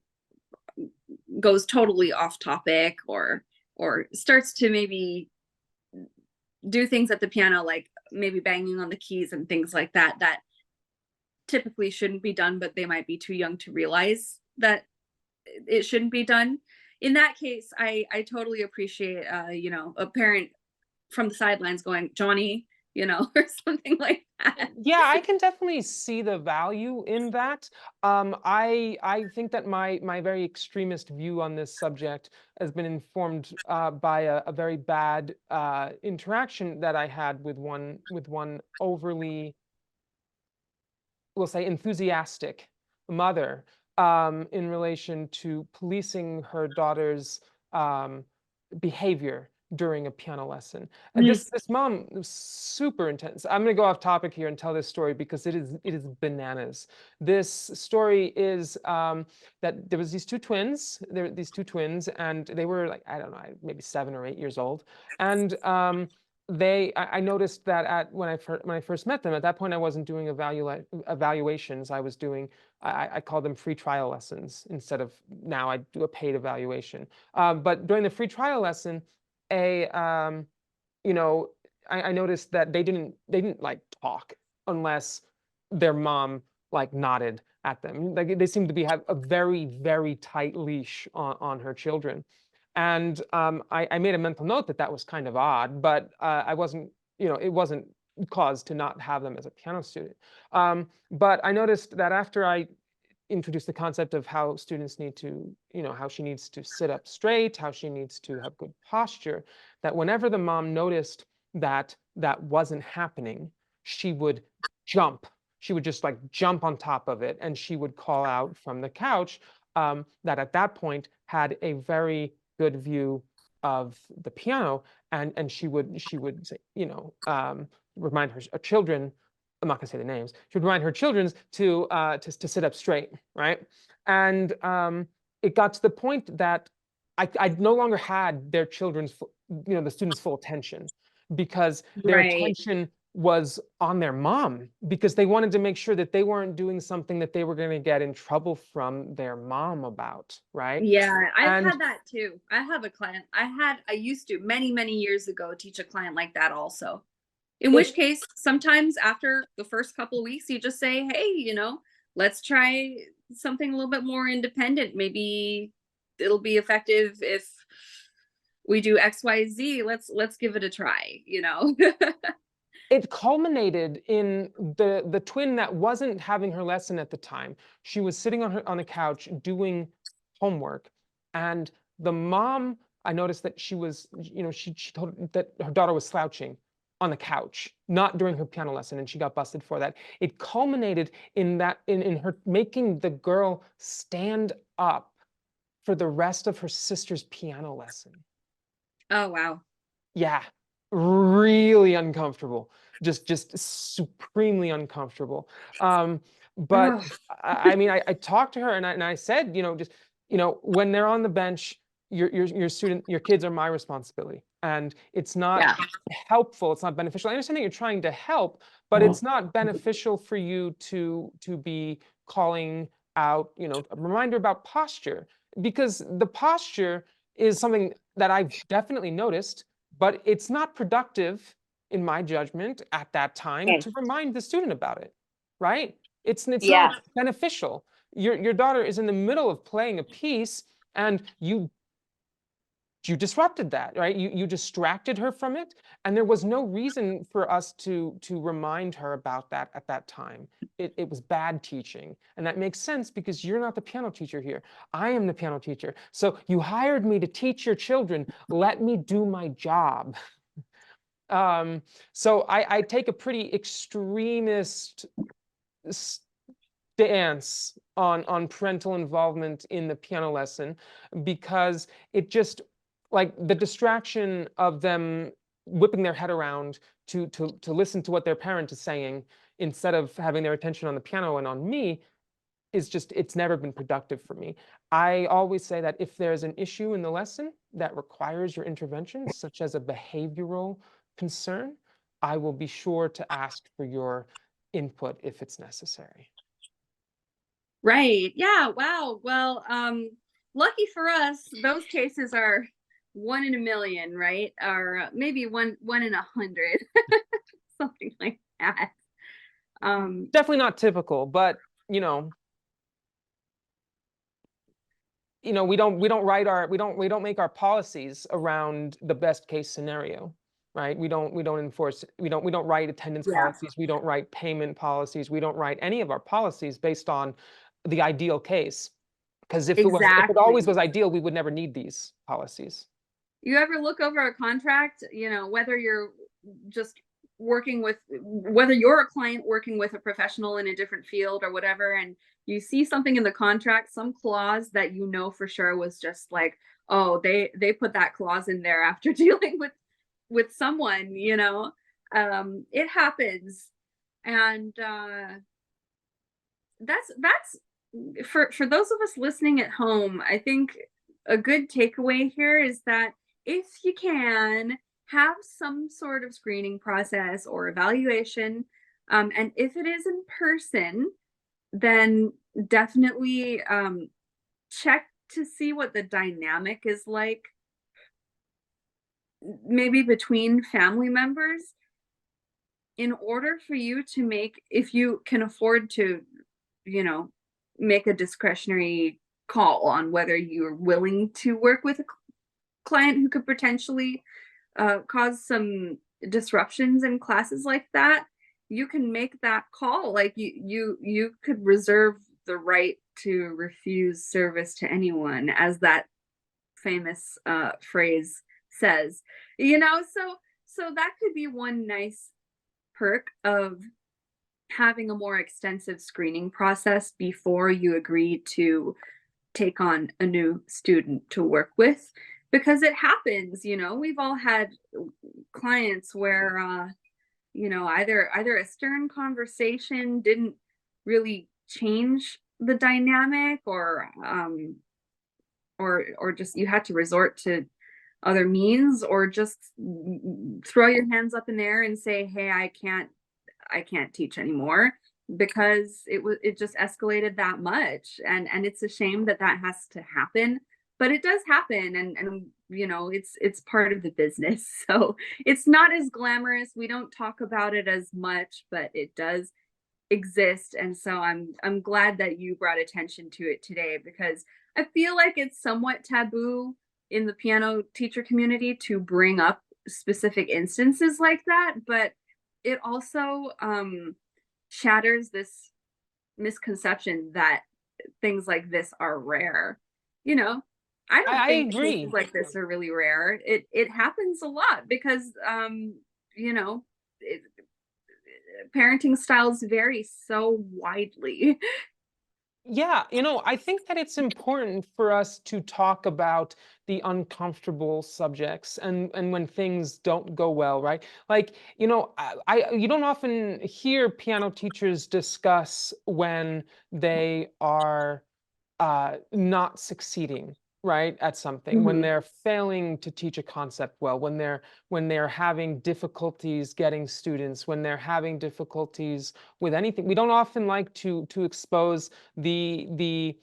goes totally off topic, or starts to maybe do things at the piano, like maybe banging on the keys and things like that, that typically shouldn't be done, but they might be too young to realize that it shouldn't be done. In that case, I totally appreciate a parent from the sidelines going, Johnny, or something like that. Yeah, I can definitely see the value in that. I think that my very extremist view on this subject has been informed, by a very bad, interaction that I had with one overly, we'll say, enthusiastic mother, in relation to policing her daughter's um, behavior during a piano lesson. And Mm. this mom was super intense. I'm going to go off topic here and tell this story because it is bananas. This story is that there was these two twins. There were these two twins, and they were like, I don't know, maybe 7 or 8 years old. And I noticed that when I first met them, at that point I wasn't doing evaluations. I call them free trial lessons instead of now I do a paid evaluation. But during the free trial lesson, a you know, I noticed that they didn't like talk unless their mom like nodded at them. Like they seemed to have a very, very tight leash on her children. And I made a mental note that that was kind of odd, but I wasn't, it wasn't cause to not have them as a piano student. But I noticed that after I introduced the concept of how students need to, how she needs to sit up straight, how she needs to have good posture, that whenever the mom noticed that that wasn't happening, she would jump. She would just like jump on top of it, and she would call out from the couch that at that point had a very good view of the piano, and she would say, remind her children. I'm not going to say the names. She would remind her children to sit up straight, right? And it got to the point that I no longer had their children's, the students' full attention, because their Right. attention was on their mom, because they wanted to make sure that they weren't doing something that they were going to get in trouble from their mom about, right? Yeah, I've And had that too. I have a client. I used to many, many years ago teach a client like that also. In which it case, sometimes after the first couple of weeks, you just say, "Hey, let's try something a little bit more independent. Maybe it'll be effective if we do XYZ. Let's give it a try." it culminated in the twin that wasn't having her lesson at the time. She was sitting on a couch doing homework, and the mom, I noticed that she was, she told that her daughter was slouching on the couch, not during her piano lesson, and she got busted for that. It culminated in her making the girl stand up for the rest of her sister's piano lesson. Oh, wow. Yeah, really uncomfortable. Just supremely uncomfortable. But Ugh. I mean, I talked to her, and I said, just, when they're on the bench, your kids are my responsibility, and it's not Yeah. helpful. It's not beneficial. I understand that you're trying to help, but it's not beneficial for you to be calling out, a reminder about posture, because the posture is something that I've definitely noticed, but it's not productive, in my judgment, at that time Okay. to remind the student about it, right? It's Yeah. not beneficial. Your daughter is in the middle of playing a piece, and you disrupted that, right? You distracted her from it, and there was no reason for us to remind her about that at that time. It was bad teaching, and that makes sense because you're not the piano teacher here. I am the piano teacher. So you hired me to teach your children. Let me do my job. Um, so I take a pretty extremist stance on parental involvement in the piano lesson, because it just, like, the distraction of them whipping their head around to listen to what their parent is saying instead of having their attention on the piano and on me is just, it's never been productive for me. I always say that if there's an issue in the lesson that requires your intervention, such as a behavioral concern, I will be sure to ask for your input if it's necessary. Right. Yeah. Wow. Well, lucky for us, those cases are one in a million, right? Or maybe one in 100, something like that. Definitely not typical, but we don't make our policies around the best case scenario, right? We don't enforce, we don't write attendance Yeah. policies, we don't write payment policies, we don't write any of our policies based on the ideal case, because if it always Exactly. was ideal, we would never need these policies. You ever look over a contract, whether you're just working with, whether you're a client working with a professional in a different field or whatever, and you see something in the contract, some clause that you know for sure was just like, oh, they put that clause in there after dealing with someone, you know. It happens. And that's for those of us listening at home, I think a good takeaway here is that if you can have some sort of screening process or evaluation, and if it is in person, then definitely check to see what the dynamic is like, maybe between family members, in order for you to make, if you can afford to, you know, make a discretionary call on whether you're willing to work with a client who could potentially cause some disruptions in classes like that. You can make that call. Like you could reserve the right to refuse service to anyone, as that famous phrase says. You know, so that could be one nice perk of having a more extensive screening process before you agree to take on a new student to work with, because it happens. You know, we've all had clients where you know, either a stern conversation didn't really change the dynamic, or just you had to resort to other means, or just throw your hands up in the air and say, hey, I can't teach anymore, because it just escalated that much. And it's a shame that that has to happen, but it does happen. And you know, it's part of the business. So it's not as glamorous. We don't talk about it as much, but it does exist. And so I'm glad that you brought attention to it today, because I feel like it's somewhat taboo in the piano teacher community to bring up specific instances like that, but it also shatters this misconception that things like this are rare. You know, I don't I think agree. cases like this are really rare. It happens a lot because you know, parenting styles vary so widely. Yeah, you know, I think that it's important for us to talk about the uncomfortable subjects and when things don't go well, right? Like, you know, you don't often hear piano teachers discuss when they are not succeeding, right, at something, when Mhm. they're failing to teach a concept well, when they're having difficulties getting students, when they're having difficulties with anything. We don't often like to expose the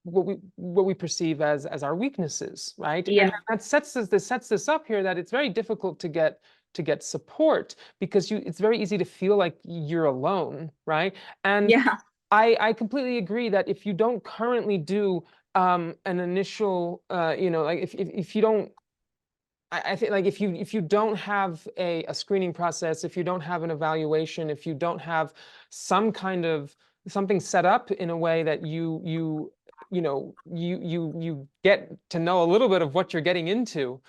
what we perceive as our weaknesses, right? And Yeah. that sets this up here, that it's very difficult to get support, because it's very easy to feel like you're alone, right? And Yeah. I completely agree that if you don't currently do an initial, you know, like if you don't, I think like if you don't have a screening process, if you don't have an evaluation, if you don't have some kind of something set up in a way that you know you get to know a little bit of what you're getting into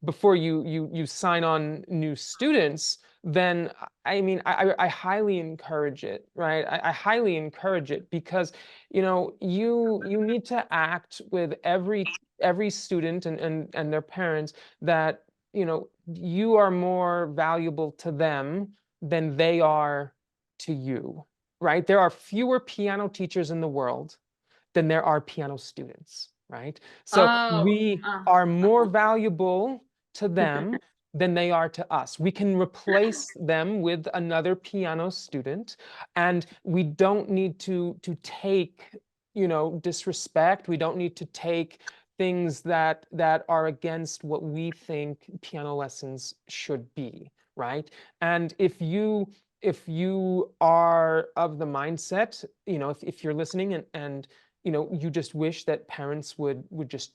before you sign on new students, then I mean I highly encourage it, right? I highly encourage it, because you know you need to act with every student and their parents, that you know you are more valuable to them than they are to you, right? There are fewer piano teachers in the world than there are piano students, right? So Oh. we are more valuable to them than they are to us. We can replace them with another piano student, and we don't need to take, you know, disrespect. We don't need to take things that are against what we think piano lessons should be, right? And if you are of the mindset, you know, if you're listening and you know you just wish that parents would just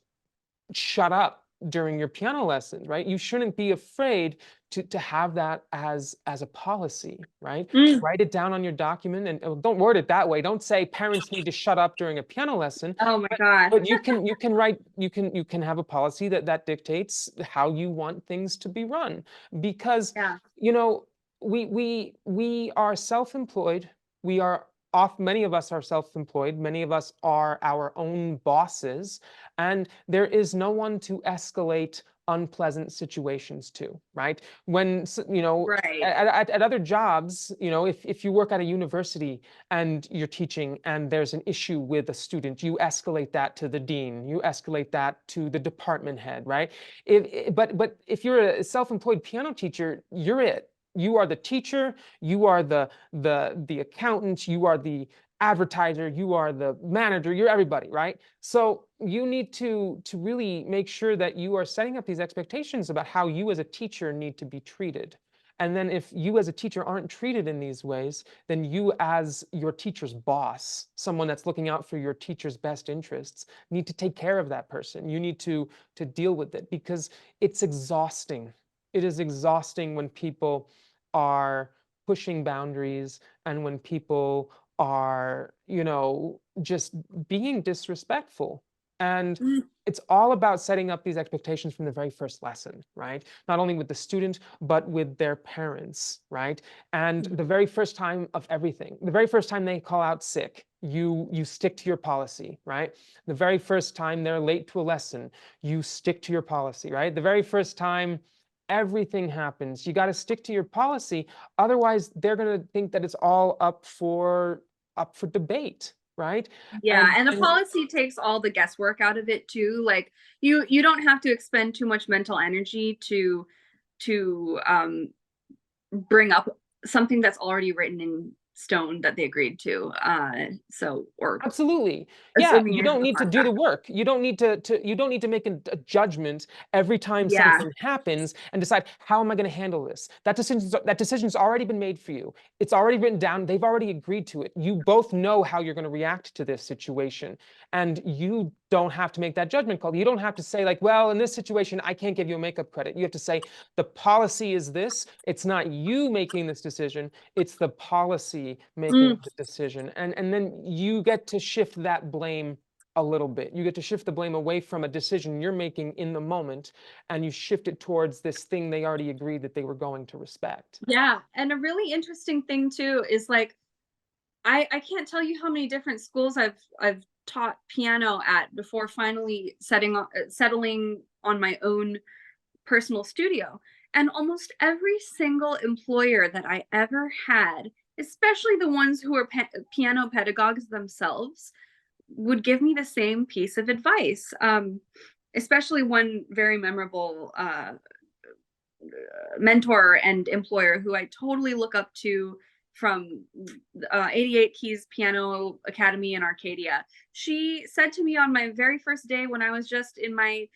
shut up during your piano lessons, right? You shouldn't be afraid to have that as a policy, right? Mm. Write it down on your document, and don't word it that way. Don't say parents need to shut up during a piano lesson. Oh my God. But you can have a policy that dictates how you want things to be run, because Yeah. you know we are self-employed. We are off Many of us are self-employed. Many of us are our own bosses, and there is no one to escalate unpleasant situations to, right? When Right. at other jobs, if you work at a university and you're teaching and there's an issue with a student, you escalate that to the dean, you escalate that to the department head, right? But if you're a self-employed piano teacher, you're it. You are the teacher, you are the accountant, you are the advertiser, you are the manager, you're everybody, right? So you need to really make sure that you are setting up these expectations about how you as a teacher need to be treated. And then if you as a teacher aren't treated in these ways, then you as your teacher's boss, someone that's looking out for your teacher's best interests, need to take care of that person. You need to deal with it, because it's exhausting. It is exhausting when people are pushing boundaries, and when people are, just being disrespectful. And Mm. it's all about setting up these expectations from the very first lesson, right? Not only with the student, but with their parents, right? And the very first time of everything, the very first time they call out sick, you stick to your policy, right? The very first time they're late to a lesson, you stick to your policy, right? The very first time everything happens, you got to stick to your policy. Otherwise, they're going to think that it's all up for debate, right? Yeah, and the And policy takes all the guesswork out of it too. Like you don't have to expend too much mental energy to bring up something that's already written in stone that they agreed to. So or absolutely. Yeah, assuming you you have don't a need to do the contract. work. You don't need you don't need to make a judgment every time Yeah. something happens and decide, how am I going to handle this? That decision's already been made for you. It's already written down. They've already agreed to it. You both know how you're going to react to this situation, and you don't have to make that judgment call. You don't have to say, like, well, in this situation, I can't give you a makeup credit. You have to say, the policy is this. It's not you making this decision. It's the policy making Mm. the decision. And then you get to shift that blame a little bit. You get to shift the blame away from a decision you're making in the moment, and you shift it towards this thing they already agreed that they were going to respect. Yeah, and a really interesting thing too is like I can't tell you how many different schools I've taught piano at before finally settling on my own personal studio. And almost every single employer that I ever had, especially the ones who are piano pedagogues themselves, would give me the same piece of advice. Especially one very memorable mentor and employer who I totally look up to from 88 Keys Piano Academy in Arcadia. She said to me on my very first day when I was just in my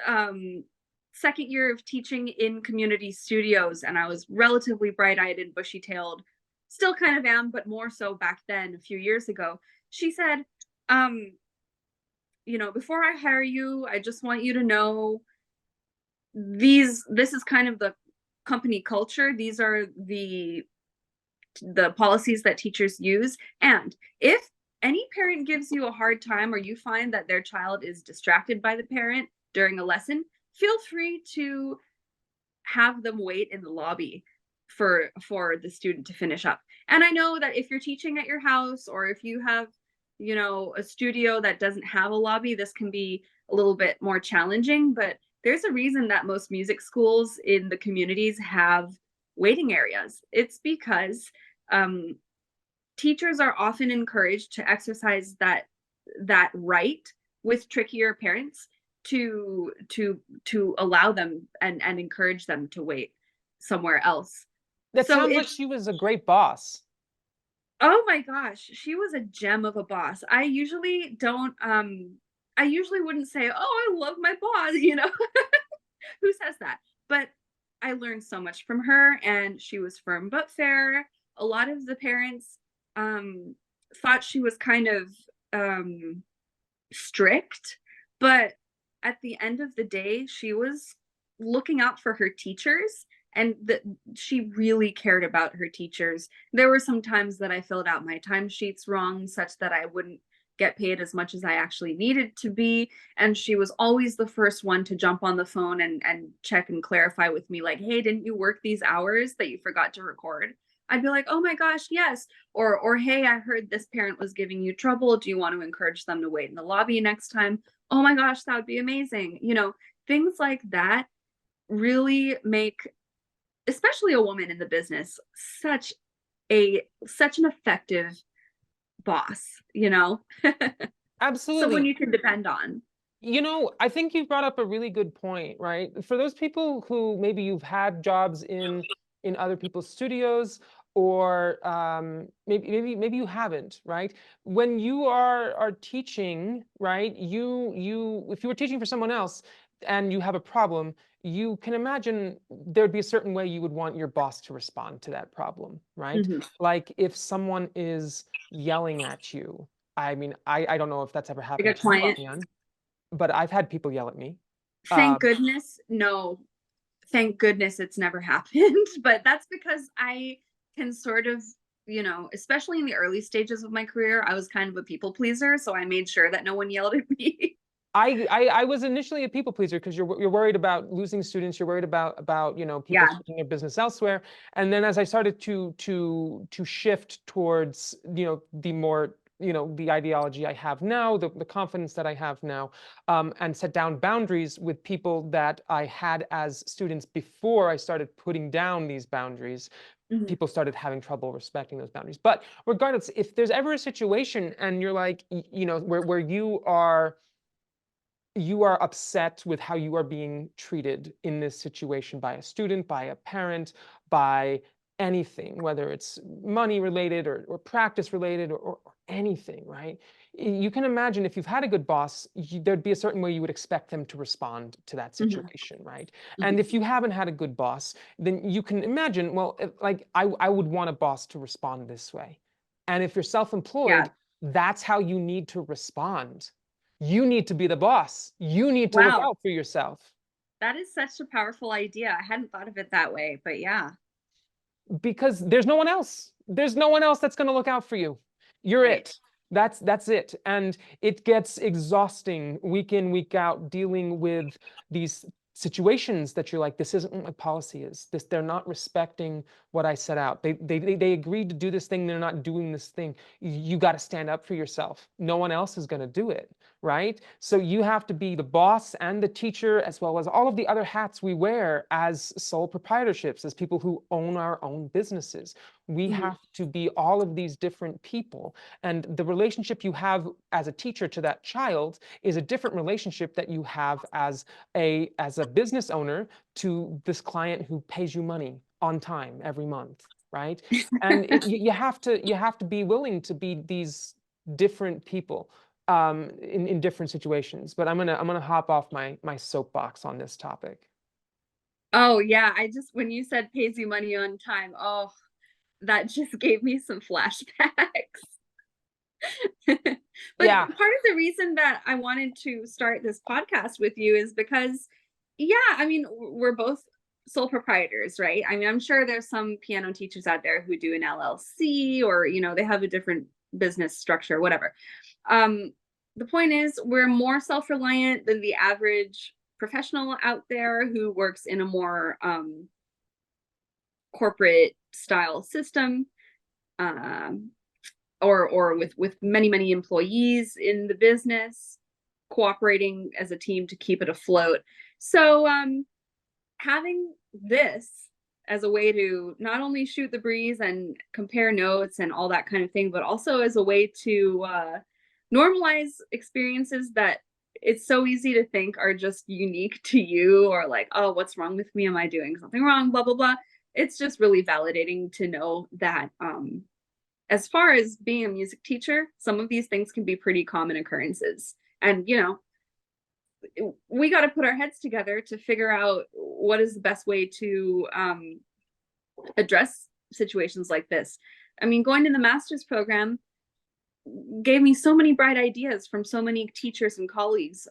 um, second year of teaching in community studios, and I was relatively bright-eyed and bushy-tailed, still kind of am, but more so back then, a few years ago. She said, um, before I hire you, I just want you to know this is kind of the company culture. These are the policies that teachers use. And if any parent gives you a hard time or you find that their child is distracted by the parent during a lesson, feel free to have them wait in the lobby for the student to finish up. And I know that if you're teaching at your house or if you have, a studio that doesn't have a lobby, this can be a little bit more challenging, but there's a reason that most music schools in the communities have waiting areas. It's because um, teachers are often encouraged to exercise that right with trickier parents to allow them and encourage them to wait somewhere else. That So sounds like it's she was a great boss. oh my gosh, she was a gem of a boss. I usually wouldn't say, "Oh, I love my boss," Who says that? But I learned so much from her, and she was firm but fair. A lot of the parents um thought she was kind of strict, but at the end of the day, she was looking out for her teachers, and she really cared about her teachers. There were some times that I filled out my timesheets wrong, such that I wouldn't get paid as much as I actually needed to be. And she was always the first one to jump on the phone and check and clarify with me, like, hey, didn't you work these hours that you forgot to record? I'd be like, oh my gosh, yes. Or hey, I heard this parent was giving you trouble. Do you want to encourage them to wait in the lobby next time? Oh my gosh, that would be amazing. Things like that really make, especially a woman in the business, such an effective boss, someone Absolutely. you can depend on. I think you've brought up a really good point, right? For those people who maybe you've had jobs in other people's studios, or maybe you haven't, right? When you are teaching, right? You if you were teaching for someone else and you have a problem, you can imagine there'd be a certain way you would want your boss to respond to that problem, right? Mhm. Like if someone is yelling at you. I mean, I don't know if that's ever Like happened a to you, client. Ariane, but I've had people yell at me. Thank Um, goodness. No, thank goodness it's never happened. But that's because I can sort of, especially in the early stages of my career, I was kind of a people pleaser. So I made sure that no one yelled at me. I was initially a people pleaser because you're worried about losing students, you're worried about people Yeah. taking their business elsewhere, and then as I started to shift towards the more the ideology I have now, the confidence that I have now, and set down boundaries with people that I had as students before I started putting down these boundaries. Mhm. People started having trouble respecting those boundaries. But regardless, if there's ever a situation and you're like, where you are upset with how you are being treated in this situation by a student, by a parent, by anything, whether it's money related or practice related or anything, right? You can imagine if you've had a good boss, there'd be a certain way you would expect them to respond to that Mhm. situation, right? And Mhm. if you haven't had a good boss, then you can imagine, well, like I would want a boss to respond this way. And if you're Yeah. self-employed, that's how you need to respond. You need to be the boss. You need to look Wow. out for yourself That is such a powerful idea. I hadn't thought of it that way, but yeah. because there's no one else. There's no one else that's going to look out for you. You're Right. it. That's it. And it gets exhausting week in, week out, dealing with these situations that you're like, this isn't what my policy is. They're not respecting what I set out. They agreed to do this thing. They're not doing this thing. You got to stand up for yourself. No one else is going to do it. Right? So you have to be the boss and the teacher, as well as all of the other hats we wear as sole proprietorships, as people who own our own businesses. We Mhm. have to be all of these different people. And the relationship you have as a teacher to that child is a different relationship that you have as a business owner to this client who pays you money on time every month, right? And you have to be willing to be these different people in different situations. But I'm gonna hop off my soapbox on this topic. Oh, yeah, when you said pays you money on time, oh, that just gave me some flashbacks. But Yeah, part of the reason that I wanted to start this podcast with you is because, yeah, I mean, we're both sole proprietors, right? I mean, I'm sure there's some piano teachers out there who do an LLC, or, they have a different business structure, whatever. Um, the point is, we're more self-reliant than the average professional out there who works in a more corporate style system. Um, or with many employees in the business cooperating as a team to keep it afloat. So having this as a way to not only shoot the breeze and compare notes and all that kind of thing, but also as a way to normalize experiences that it's so easy to think are just unique to you, or like, oh, what's wrong with me, am I doing something wrong, blah blah blah. It's just really validating to know that as far as being a music teacher, some of these things can be pretty common occurrences. And, we got to put our heads together to figure out what is the best way to address situations like this. I mean, going to the master's program, gave me so many bright ideas from so many teachers and colleagues,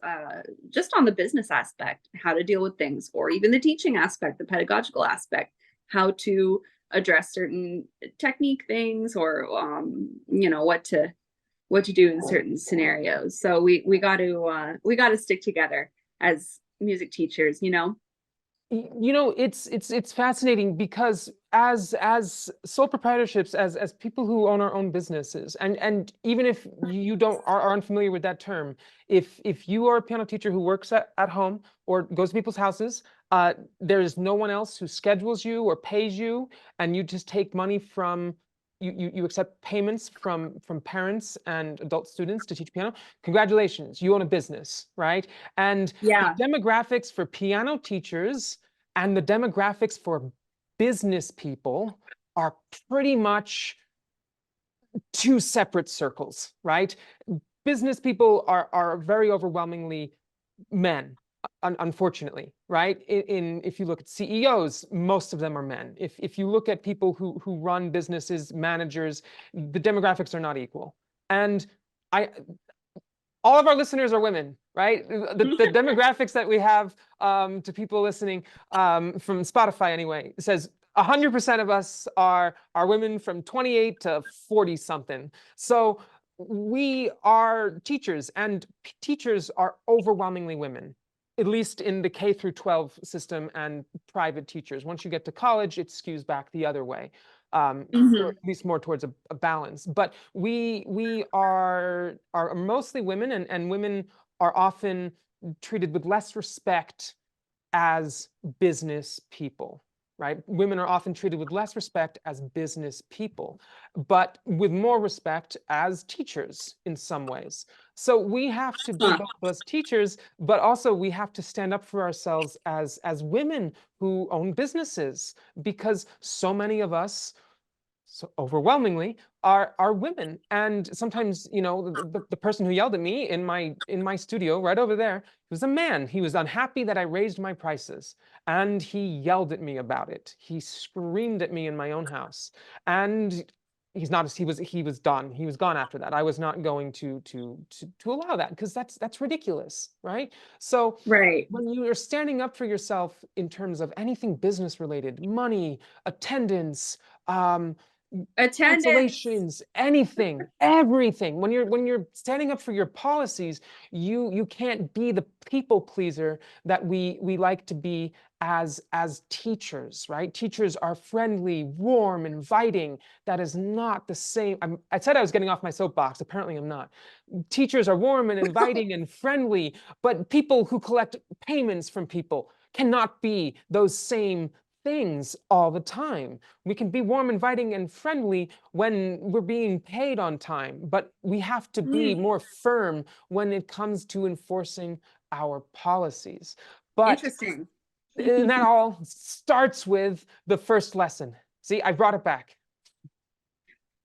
just on the business aspect, how to deal with things, or even the teaching aspect, the pedagogical aspect, how to address certain technique things, or what to do in certain scenarios. So we got to stick together as music teachers, you know. It's fascinating because as sole proprietorships, as people who own our own businesses, and even if you don't are unfamiliar with that term, if you are a piano teacher who works at home or goes to people's houses, there is no one else who schedules you or pays you, and you just take money from you accept payments from parents and adult students to teach piano. Congratulations, you own a business, right? And the Yeah. demographics for piano teachers and the demographics for business people are pretty much two separate circles, right? Business people are very overwhelmingly men, unfortunately, right? If you look at CEOs, most of them are men. If you look at people who run businesses, managers, the demographics are not equal. And I all of our listeners are women, right? The demographics that we have to people listening from Spotify anyway says 100% of us are women from 28 to 40 something. So we are teachers, and teachers are overwhelmingly women, at least in the K through 12 system and private teachers. Once you get to college, it skews back the other way. Or at least more towards a balance. But we are mostly women, and women are often treated with less respect as business people, right? Women are often treated with less respect as business people, but with more respect as teachers in some ways. So we have to be both as teachers, but also we have to stand up for ourselves as women who own businesses, because so many of us, so overwhelmingly, are women. And sometimes, the person who yelled at me in my studio right over there was a man. He was unhappy that I raised my prices, and he yelled at me about it. He screamed at me in my own house, and he was done. He was gone after that. I was not going to allow that, because that's ridiculous, right? So Right. when you are standing up for yourself in terms of anything business related, money, attendance, Attendance. cancellations, anything, everything. When you're standing up for your policies, you can't be the people pleaser that we like to be as teachers, right? Teachers are friendly, warm, inviting. That is not the same. I said I was getting off my soapbox. Apparently, I'm not. Teachers are warm and inviting and friendly, but people who collect payments from people cannot be those same things all the time. We can be warm, inviting, and friendly when we're being paid on time, but we have to be more firm when it comes to enforcing our policies. But Interesting. and that all starts with the first lesson. See, I brought it back.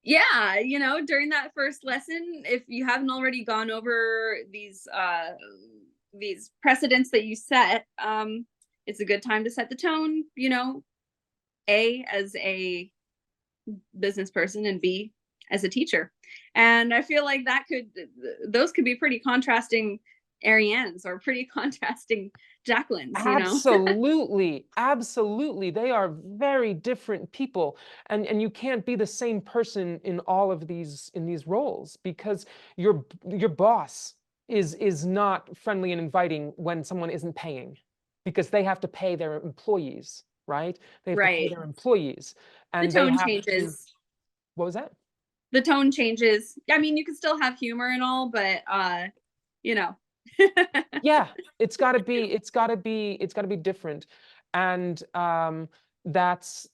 Yeah, during that first lesson, if you haven't already gone over these precedents that you set, it's a good time to set the tone, A, as a business person, and B, as a teacher. And I feel like those could be pretty contrasting Ariannes, or pretty contrasting Jacquelines, Absolutely, absolutely. They are very different people, and you can't be the same person in all of these roles, because your boss is not friendly and inviting when someone isn't paying, because they have to pay their employees, right? They have to pay Right. their employees, The and they tone have to. changes. What was that? The tone changes. I mean, you can still have humor and all, but you know. Yeah, it's got to be different. And that's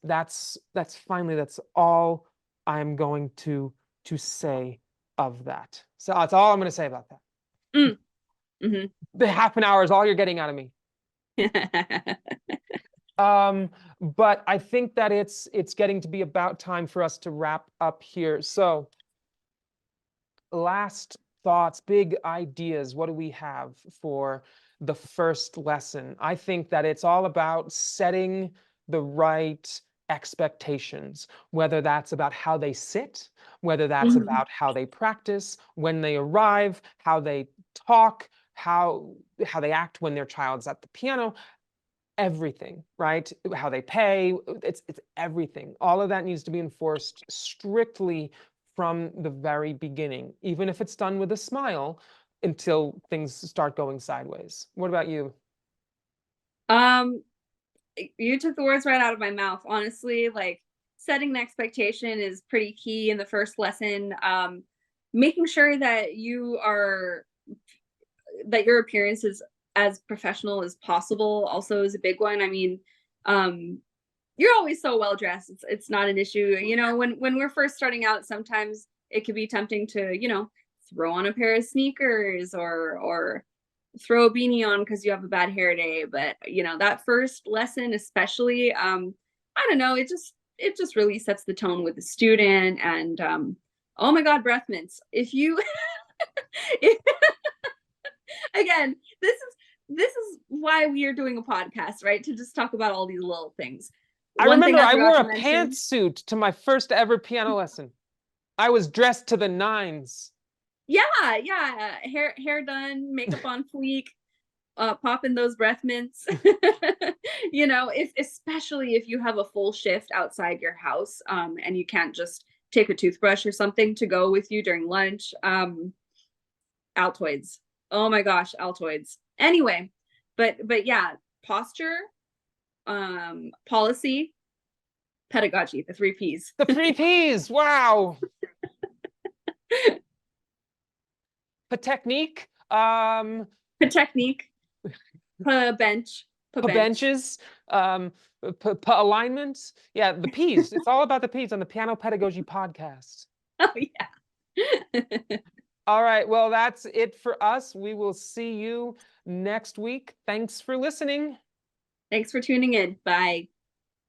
all I'm going to say of that. So that's all I'm going to say about that. Mm. Hmm. The half an hour is all you're getting out of me. But I think that it's getting to be about time for us to wrap up here. So last thoughts, big ideas. What do we have for the first lesson? I think that it's all about setting the right expectations, whether that's about how they sit, whether that's about how they practice, when they arrive, how they talk, how they act when their child's at the piano, everything, right? How they pay, it's everything. All of that needs to be enforced strictly from the very beginning, even if it's done with a smile, until things start going sideways. What about you? You took the words right out of my mouth. Honestly, like setting an expectation is pretty key in the first lesson. Making sure that your appearance is as professional as possible also is a big one. I mean, you're always so well dressed. It's not an issue. You know, when we're first starting out, sometimes it could be tempting to, you know, throw on a pair of sneakers or throw a beanie on because you have a bad hair day. But you know, that first lesson especially, I don't know, it just really sets the tone with the student. And oh my god, breath mints. If you if, again, this is why we are doing a podcast, right? To just talk about all these little things. I One thing remember I forgot wore to a mention- pantsuit to my first ever piano lesson. I was dressed to the nines. Yeah, hair done, makeup on fleek, popping those breath mints. You know, especially if you have a full shift outside your house, and you can't just take a toothbrush or something to go with you during lunch. Altoids. Oh my gosh, Altoids. Anyway, but yeah, posture, policy, pedagogy, the 3 Ps. The 3 Ps. Wow. Technique, Technique, bench, benches, alignments. Yeah, the Ps. It's all about the Ps on the Piano Pedagogy Podcast. Oh yeah. All right, well, that's it for us. We will see you next week. Thanks for listening. Thanks for tuning in. Bye.